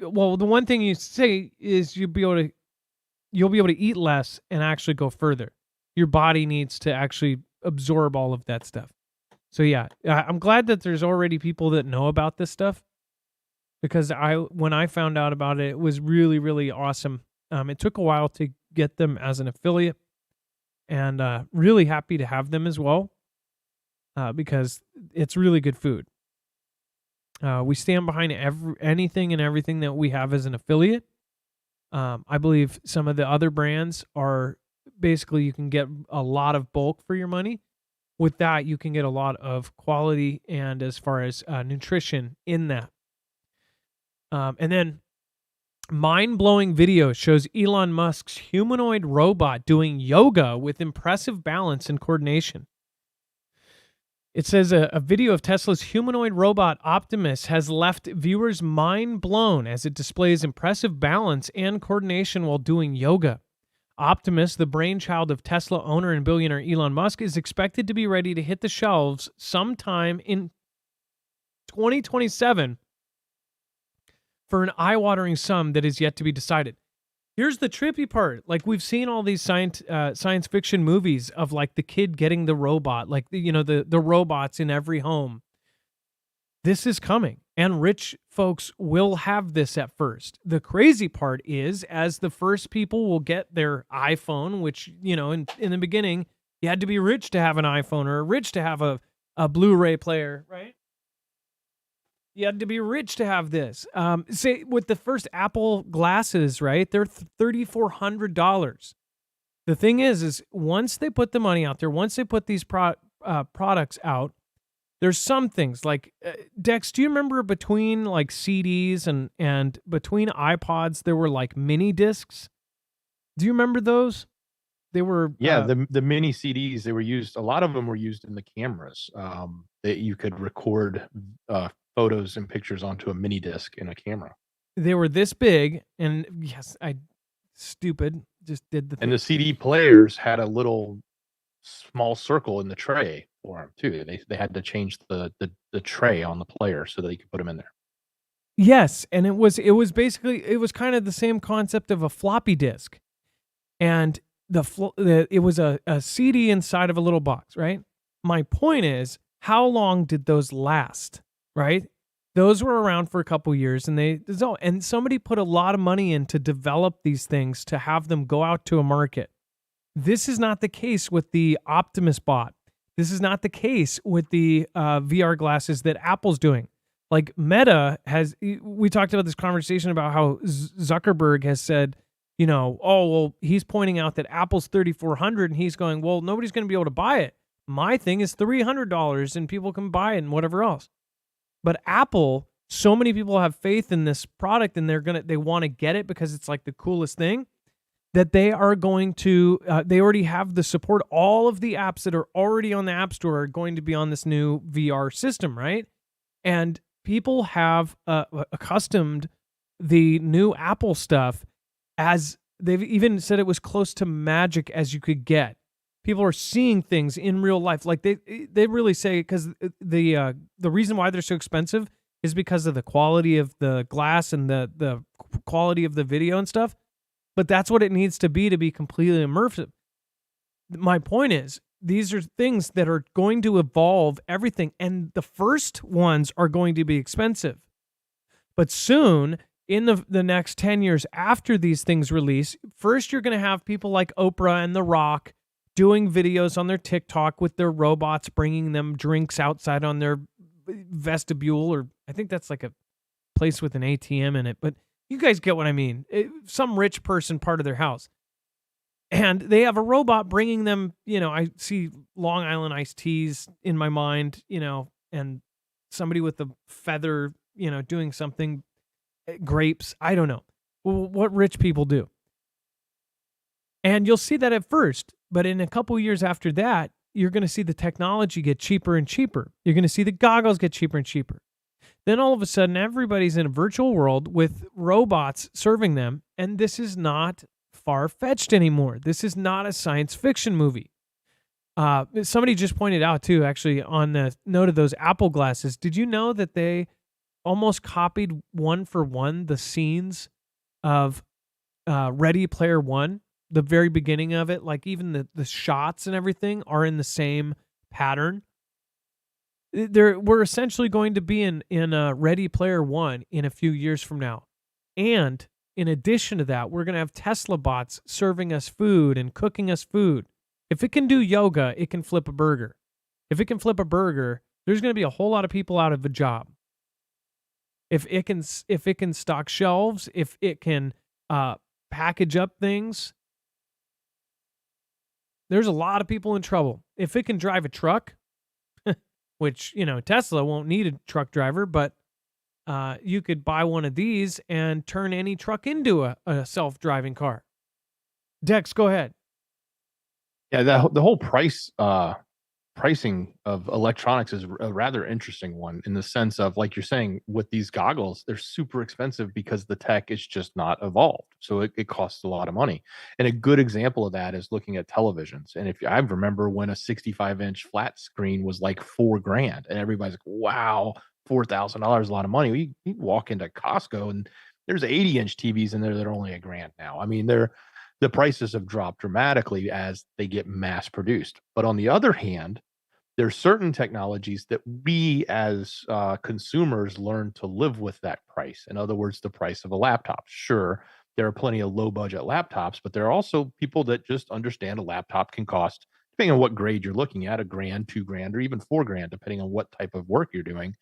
well, the one thing you say is you'll be able to eat less and actually go further. Your body needs to actually absorb all of that stuff. So yeah, I'm glad that there's already people that know about this stuff, because when I found out about it, it was really, really awesome. It took a while to get them as an affiliate, and really happy to have them as well, because it's really good food. We stand behind anything and everything that we have as an affiliate. I believe some of the other brands are basically you can get a lot of bulk for your money. With that, you can get a lot of quality and as far as nutrition in that. And then mind-blowing video shows Elon Musk's humanoid robot doing yoga with impressive balance and coordination. It says a video of Tesla's humanoid robot Optimus has left viewers mind blown as it displays impressive balance and coordination while doing yoga. Optimus, the brainchild of Tesla owner and billionaire Elon Musk, is expected to be ready to hit the shelves sometime in 2027 for an eye-watering sum that is yet to be decided. Here's the trippy part. Like, we've seen all these science fiction movies of like the kid getting the robot, like the robots in every home. This is coming, and rich folks will have this at first. The crazy part is, as the first people will get their iPhone, which in the beginning you had to be rich to have an iPhone or rich to have a Blu-ray player, right? You had to be rich to have this. Say with the first Apple glasses, right? They're $3,400. The thing is once they put the money out there, once they put these products out, there's some things like Dex. Do you remember between like CDs and between iPods, there were like mini discs? Do you remember those? They were Yeah, the mini CDs, they were used, a lot of them were used in the cameras, that you could record, photos and pictures onto a mini disc in a camera. they were this big, and yes, I stupid just did the And thing. the CD players had a little small circle in the tray for them too. They had to change the tray on the player so that you could put them in there. Yes, and it was basically it was kind of the same concept of a floppy disk, and it was a CD inside of a little box, right? My point is, how long did those last, right? Those were around for a couple years, and and somebody put a lot of money in to develop these things to have them go out to a market. This is not the case with the Optimus bot. This is not the case with the VR glasses that Apple's doing. Like Meta we talked about this conversation about how Zuckerberg has said, oh, well, he's pointing out that Apple's 3,400 and he's going, well, nobody's going to be able to buy it. My thing is $300 and people can buy it and whatever else. But Apple, so many people have faith in this product and they want to get it because it's like the coolest thing that they are going to, they already have the support. All of the apps that are already on the App Store are going to be on this new VR system, right? And people have accustomed the new Apple stuff as they've even said it was close to magic as you could get. People are seeing things in real life. Like they really say, because the reason why they're so expensive is because of the quality of the glass and the quality of the video and stuff. But that's what it needs to be completely immersive. My point is, these are things that are going to evolve everything. And the first ones are going to be expensive. But soon, in the next 10 years after these things release, first you're going to have people like Oprah and The Rock doing videos on their TikTok with their robots, bringing them drinks outside on their vestibule, or I think that's like a place with an ATM in it. But you guys get what I mean. Some rich person part of their house. And they have a robot bringing them, I see Long Island iced teas in my mind, and somebody with a feather, doing something, grapes. I don't know what rich people do. And you'll see that at first, but in a couple years after that, you're going to see the technology get cheaper and cheaper. You're going to see the goggles get cheaper and cheaper. Then all of a sudden, everybody's in a virtual world with robots serving them, and this is not far-fetched anymore. This is not a science fiction movie. Somebody just pointed out, too, actually, on the note of those Apple glasses, did you know that they almost copied one for one the scenes of Ready Player One? The very beginning of it, like even the shots and everything are in the same pattern. We're essentially going to be in Ready Player One in a few years from now. And in addition to that, we're going to have Tesla bots serving us food and cooking us food. If it can do yoga, it can flip a burger. If it can flip a burger, there's going to be a whole lot of people out of a job. If it can stock shelves, if it can package up things, there's a lot of people in trouble. If it can drive a truck, which, Tesla won't need a truck driver, but you could buy one of these and turn any truck into a self-driving car. Dex, go ahead. Yeah, the whole pricing of electronics is a rather interesting one, in the sense of, like you're saying, with these goggles, they're super expensive because the tech is just not evolved. So it costs a lot of money. And a good example of that is looking at televisions. And if I remember when a 65-inch flat screen was like $4,000, and everybody's like, wow, $4,000 is a lot of money. You walk into Costco and there's 80-inch TVs in there that are only $1,000 now. I mean, the prices have dropped dramatically as they get mass produced. But on the other hand, there's certain technologies that we as consumers learn to live with that price. In other words, the price of a laptop. Sure, there are plenty of low budget laptops, but there are also people that just understand a laptop can cost, depending on what grade you're looking at, $1,000, $2,000, or even $4,000, depending on what type of work you're doing.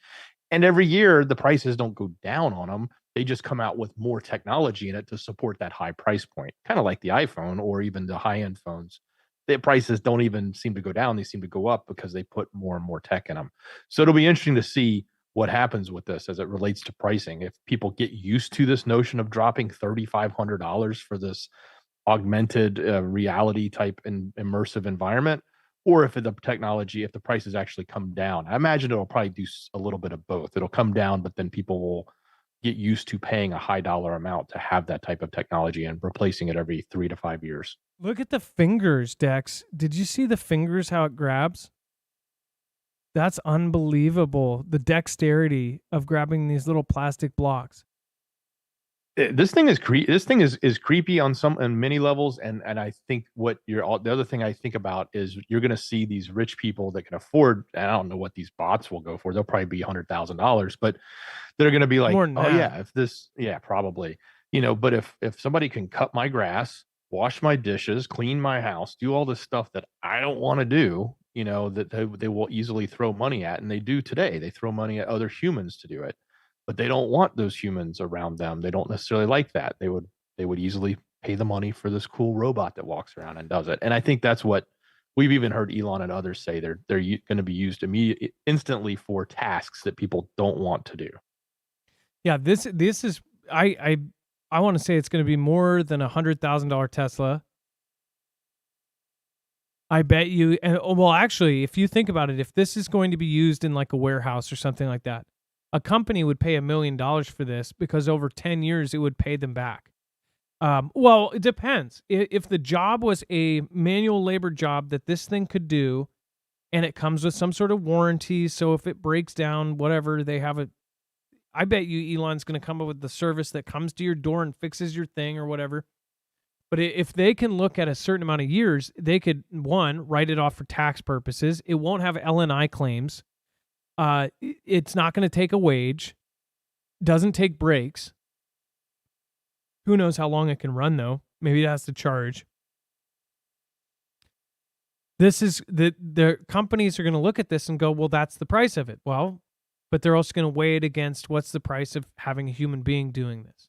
And every year, the prices don't go down on them. They just come out with more technology in it to support that high price point, kind of like the iPhone or even the high end phones. The prices don't even seem to go down, they seem to go up because they put more and more tech in them. So it'll be interesting to see what happens with this as it relates to pricing. If people get used to this notion of dropping $3,500 for this augmented reality type and immersive environment, or if the technology, if the prices actually come down. I imagine it'll probably do a little bit of both. It'll come down, but then people will get used to paying a high dollar amount to have that type of technology and replacing it every 3 to 5 years. Look at the fingers, Dex. Did you see the fingers, how it grabs? That's unbelievable. The dexterity of grabbing these little plastic blocks. This thing is this thing is creepy on many levels, and I think what you're the other thing I think about is you're going to see these rich people that can afford. And I don't know what these bots will go for. They'll probably be $100,000, but they're going to be like, More than oh that. yeah, if this, yeah, probably, but if somebody can cut my grass, wash my dishes, clean my house, do all this stuff that I don't want to do, that they will easily throw money at, and they do today. They throw money at other humans to do it, but they don't want those humans around them. They don't necessarily like that. They would easily pay the money for this cool robot that walks around and does it. And I think that's what we've even heard Elon and others say. They're going to be used instantly for tasks that people don't want to do. Yeah, this is I want to say it's going to be more than $100,000 Tesla. I bet you, and well, actually, if you think about it, if this is going to be used in like a warehouse or something like that, a company would pay $1 million for this because over 10 years it would pay them back. Well, it depends. If the job was a manual labor job that this thing could do, and it comes with some sort of warranty, so if it breaks down, whatever, they have a. I bet you Elon's going to come up with the service that comes to your door and fixes your thing or whatever. But if they can look at a certain amount of years, they could, one, write it off for tax purposes. It won't have LNI claims. It's not going to take a wage. Doesn't take breaks. Who knows how long it can run, though? Maybe it has to charge. This is the companies are going to look at this and go, well, that's the price of it. Well, but they're also going to weigh it against what's the price of having a human being doing this.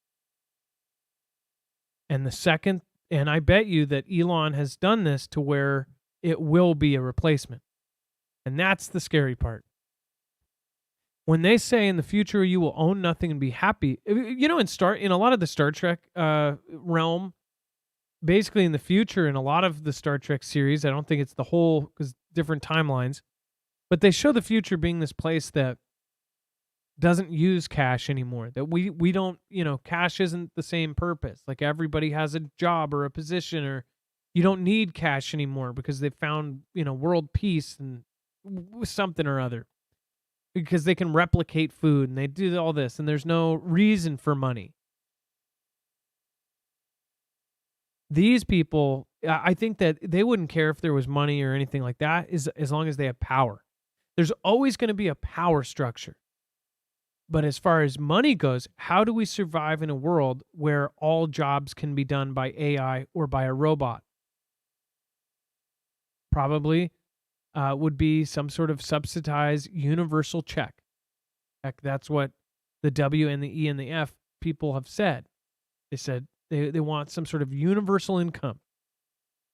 And I bet you that Elon has done this to where it will be a replacement. And that's the scary part. When they say in the future you will own nothing and be happy, in a lot of the Star Trek realm, basically in the future, in a lot of the Star Trek series, I don't think it's the whole, because different timelines, but they show the future being this place that doesn't use cash anymore, that we don't, cash isn't the same purpose. Like everybody has a job or a position, or you don't need cash anymore because they found, world peace and something or other, because they can replicate food and they do all this and there's no reason for money. These people, I think that they wouldn't care if there was money or anything like that, as long as they have power. There's always going to be a power structure. But as far as money goes, how do we survive in a world where all jobs can be done by AI or by a robot? Probably would be some sort of subsidized universal check. Heck, that's what the W and the E and the F people have said. They said they want some sort of universal income.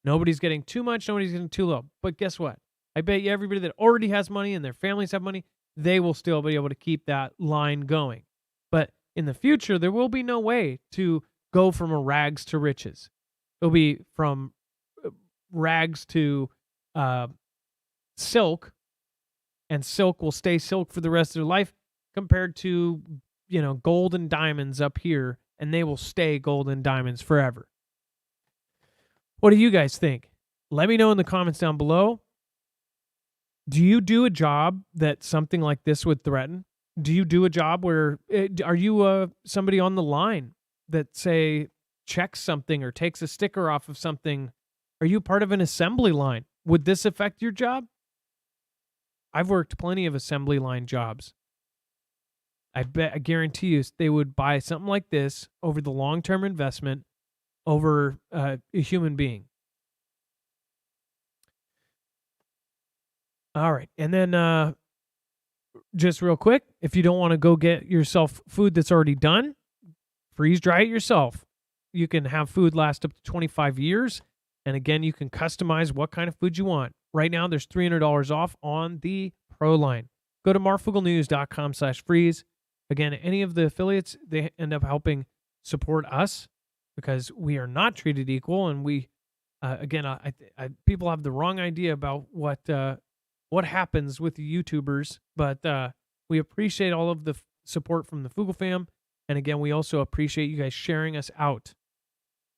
Nobody's getting too much, nobody's getting too low. But guess what? I bet you everybody that already has money and their families have money, they will still be able to keep that line going. But in the future, there will be no way to go from a rags to riches. It'll be from rags to silk, and silk will stay silk for the rest of their life, compared to, gold and diamonds up here, and they will stay gold and diamonds forever. What do you guys think? Let me know in the comments down below. Do you do a job that something like this would threaten? Do you do a job where, are you somebody on the line that, say, checks something or takes a sticker off of something? Are you part of an assembly line? Would this affect your job? I've worked plenty of assembly line jobs. I guarantee you they would buy something like this over the long-term investment over a human being. All right. And then just real quick, if you don't want to go get yourself food that's already done, freeze dry it yourself. You can have food last up to 25 years. And again, you can customize what kind of food you want. Right now, there's $300 off on the Pro line. Go to marfugglenews.com/freeze. Again, any of the affiliates, they end up helping support us because we are not treated equal. And we, again, people have the wrong idea about what happens with the YouTubers, but we appreciate all of the support from the Foogle fam. And again, we also appreciate you guys sharing us out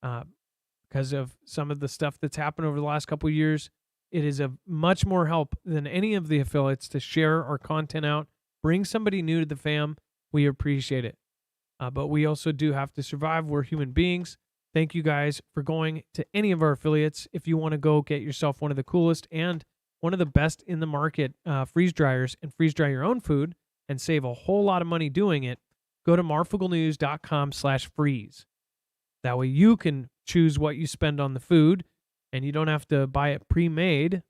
because of some of the stuff that's happened over the last couple of years. It is of much more help than any of the affiliates to share our content out, bring somebody new to the fam. We appreciate it. But we also do have to survive. We're human beings. Thank you guys for going to any of our affiliates. If you want to go get yourself one of the coolest and one of the best in the market freeze dryers and freeze dry your own food and save a whole lot of money doing it, go to marfugglenews.com/freeze. That way you can choose what you spend on the food and you don't have to buy it pre-made,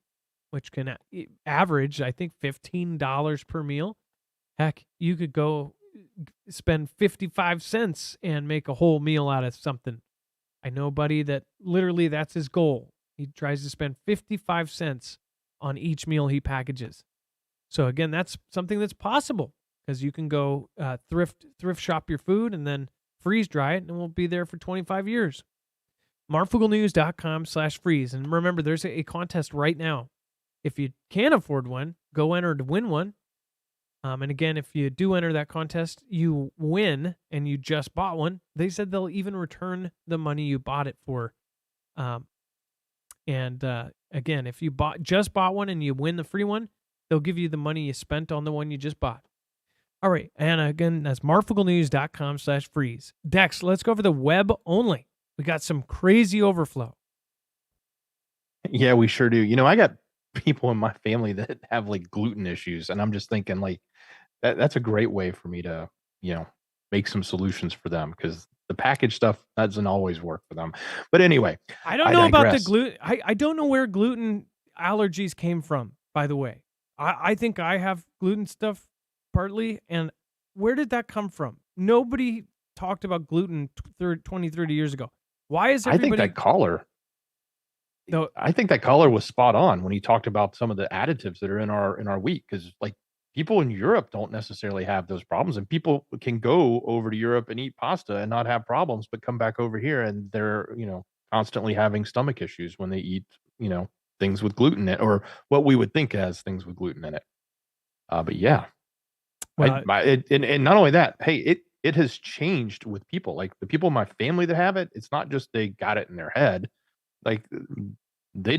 which can average, I think, $15 per meal. Heck, you could go spend 55 cents and make a whole meal out of something. I know a buddy that literally that's his goal. He tries to spend 55 cents on each meal he packages. So again, that's something that's possible because you can go thrift shop your food and then freeze dry it and it will be there for 25 years. marfugglenews.com/freeze. And remember, there's a contest right now. If you can afford one, go enter to win one. And again, if you do enter that contest, you win and you just bought one. They said they'll even return the money you bought it for. Again, if you just bought one and you win the free one, they'll give you the money you spent on the one you just bought. All right. And again, that's marfugglenews.com/freeze. Dex, let's go over the web only. We got some crazy overflow. Yeah, we sure do. You know, I got people in my family that have like gluten issues, and I'm just thinking like that's a great way for me to, make some solutions for them because the packaged stuff doesn't always work for them. But anyway, I don't know about the gluten. I don't know where gluten allergies came from, by the way. I think I have gluten stuff partly. And where did that come from? Nobody talked about gluten 20, 30 years ago. Why is everybody... I think that caller was spot on when he talked about some of the additives that are in our wheat, because like people in Europe don't necessarily have those problems, and people can go over to Europe and eat pasta and not have problems, but come back over here and they're constantly having stomach issues when they eat things with gluten in it, or what we would think as things with gluten in it. But yeah, and not only that, hey, it has changed with people. Like the people in my family that have it, it's not just they got it in their head. Like they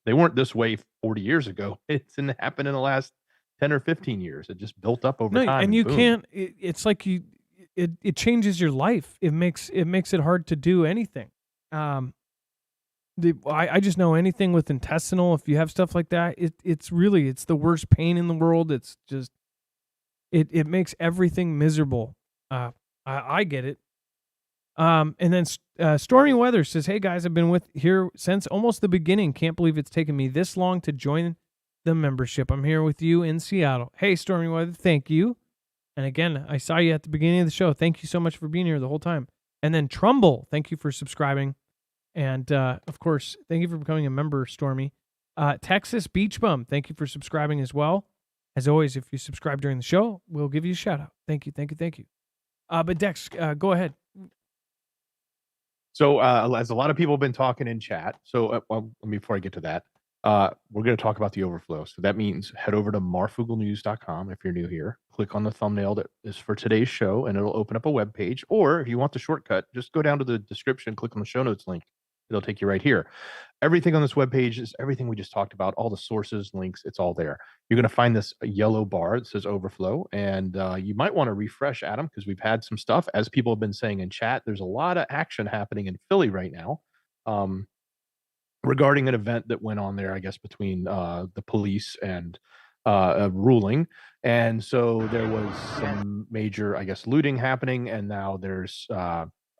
weren't this way 40 years ago. It's happened in the last 10 or 15 years. It just built up over time. And you can't, it's like it changes your life. It makes it hard to do anything. I just know anything with intestinal, if you have stuff like that, it's the worst pain in the world. It's just, it makes everything miserable. I get it. And then Stormy Weather says, "Hey guys, I've been here since almost the beginning. Can't believe it's taken me this long to join the membership. I'm here with you in Seattle." Hey, Stormy Weather, thank you. And again, I saw you at the beginning of the show. Thank you so much for being here the whole time. And then Trumbull, thank you for subscribing. And of course, thank you for becoming a member, Stormy. Texas Beach Bum, thank you for subscribing as well. As always, if you subscribe during the show, we'll give you a shout out. Thank you. But Dex, go ahead. So as a lot of people have been talking in chat, so before I get to that, we're going to talk about the overflow. So that means head over to marfugglenews.com if you're new here. Click on the thumbnail that is for today's show, and it'll open up a web page. Or if you want the shortcut, just go down to the description, click on the show notes link. It'll take you right here. Everything on this web page is everything we just talked about, all the sources, links, it's all there. You're going to find this yellow bar that says overflow, and you might want to refresh, Adam, because we've had some stuff. As people have been saying in chat, there's a lot of action happening in Philly right now regarding an event that went on there, I guess, between the police and a ruling. And so there was some major, I guess, looting happening, and now there's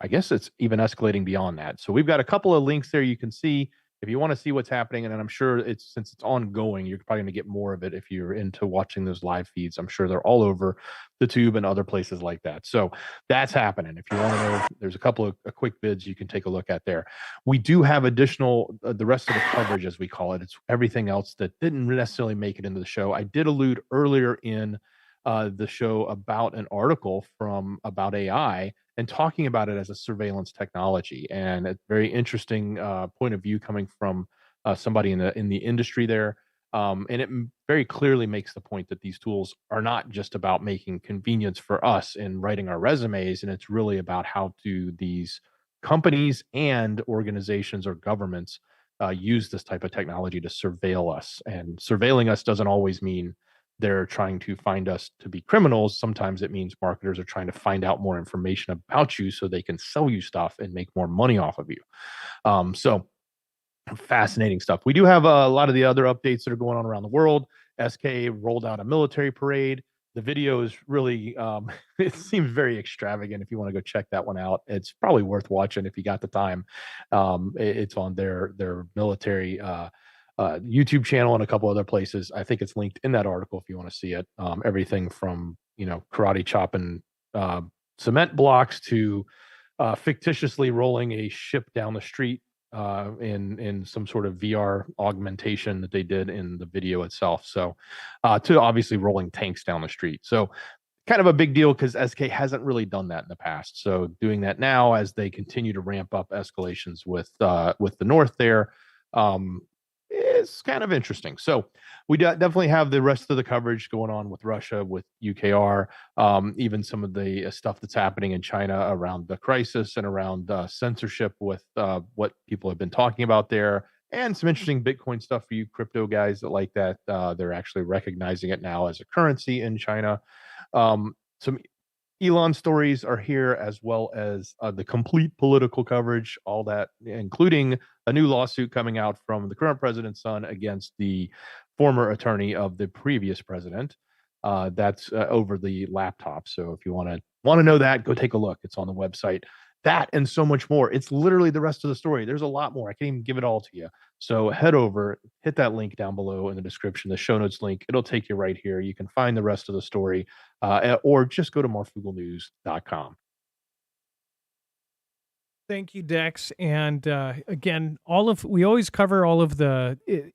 I guess it's even escalating beyond that. So we've got a couple of links there you can see. if you want to see what's happening, and I'm sure since it's ongoing, you're probably going to get more of it if you're into watching those live feeds. I'm sure they're all over the tube and other places like that. So that's happening. If you want to know, there's a couple of quick vids you can take a look at there. We do have additional, the rest of the coverage, as we call it. It's everything else that didn't necessarily make it into the show. I did allude earlier in the show about an article from About AI and talking about it as a surveillance technology, and a very interesting point of view coming from somebody in the industry there. And it very clearly makes the point that these tools are not just about making convenience for us in writing our resumes, and it's really about how do these companies and organizations or governments use this type of technology to surveil us. And surveilling us doesn't always mean they're trying to find us to be criminals. Sometimes it means marketers are trying to find out more information about you so they can sell you stuff and make more money off of you. So fascinating stuff. We do have a lot of the other updates that are going on around the world. SK rolled out a military parade. The video is really, it seems very extravagant. If you want to go check that one out, it's probably worth watching if you got the time. It's on their military YouTube channel and a couple other places. I think it's linked in that article if you want to see it. Everything from karate chopping cement blocks to fictitiously rolling a ship down the street in some sort of VR augmentation that they did in the video itself. So to obviously rolling tanks down the street. So kind of a big deal because SK hasn't really done that in the past. So doing that now as they continue to ramp up escalations with the North there, is kind of interesting. So we definitely have the rest of the coverage going on with Russia, with UKR, even some of the stuff that's happening in China around the crisis and around censorship with what people have been talking about there, and some interesting Bitcoin stuff for you crypto guys that like that. They're actually recognizing it now as a currency in China. Some Elon stories are here, as well as the complete political coverage, all that, including a new lawsuit coming out from the current president's son against the former attorney of the previous president. That's over the laptop. So if you want to know that, go take a look. It's on the website. That and so much more. It's literally the rest of the story. There's a lot more. I can't even give it all to you. So head over, hit that link down below in the description, the show notes link. It'll take you right here. You can find the rest of the story, or just go to marfooglenews.com. Thank you, Dex. And again, we always cover all of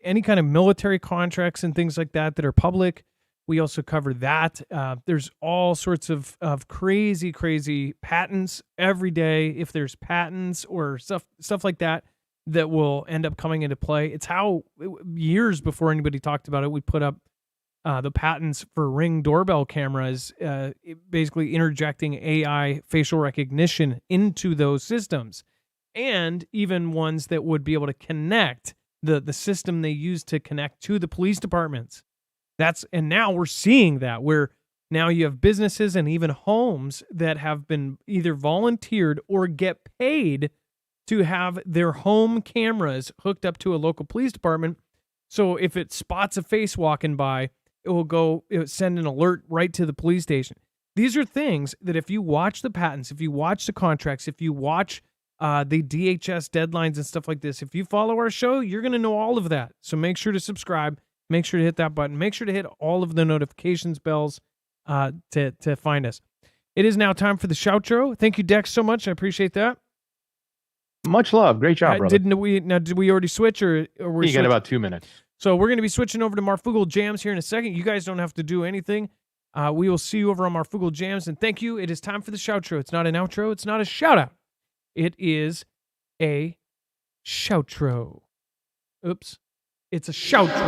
any kind of military contracts and things like that are public. We also cover that. There's all sorts of crazy patents every day. If there's patents or stuff like that will end up coming into play. It's how years before anybody talked about it, we put up the patents for Ring doorbell cameras, basically interjecting AI facial recognition into those systems, and even ones that would be able to connect the system they use to connect to the police departments. And now we're seeing that, where now you have businesses and even homes that have been either volunteered or get paid to have their home cameras hooked up to a local police department. So if it spots a face walking by, it will send an alert right to the police station. These are things that if you watch the patents, if you watch the contracts, if you watch the DHS deadlines and stuff like this, if you follow our show, you're going to know all of that. So make sure to subscribe. Make sure to hit that button. Make sure to hit all of the notifications bells to find us. It is now time for the shoutro. Thank you, Dex, so much. I appreciate that. Much love. Great job, brother. Did we already switch or we're you got about 2 minutes? So we're going to be switching over to Marfoogle Jams here in a second. You guys don't have to do anything. We will see you over on Marfoogle Jams. And thank you. It is time for the shoutro. It's not an outro. It's not a shout out. It is a shoutro. Oops. It's a shoutro.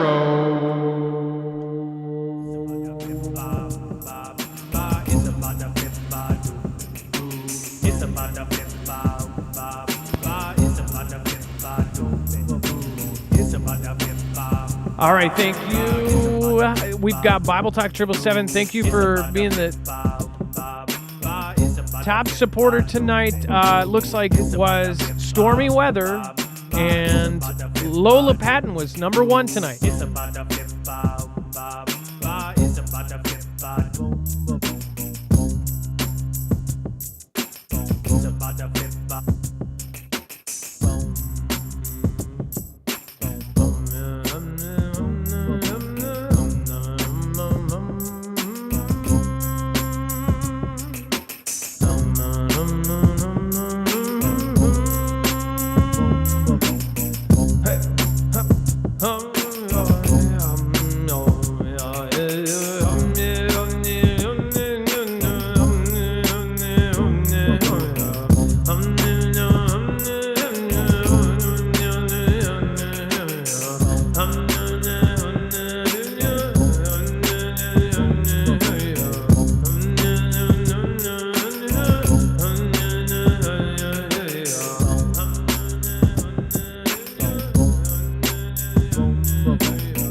All right, thank you. We've got Bible Talk 777. Thank you for being the top supporter tonight. Looks like it was stormy weather, and Lola Patton was number one tonight. हम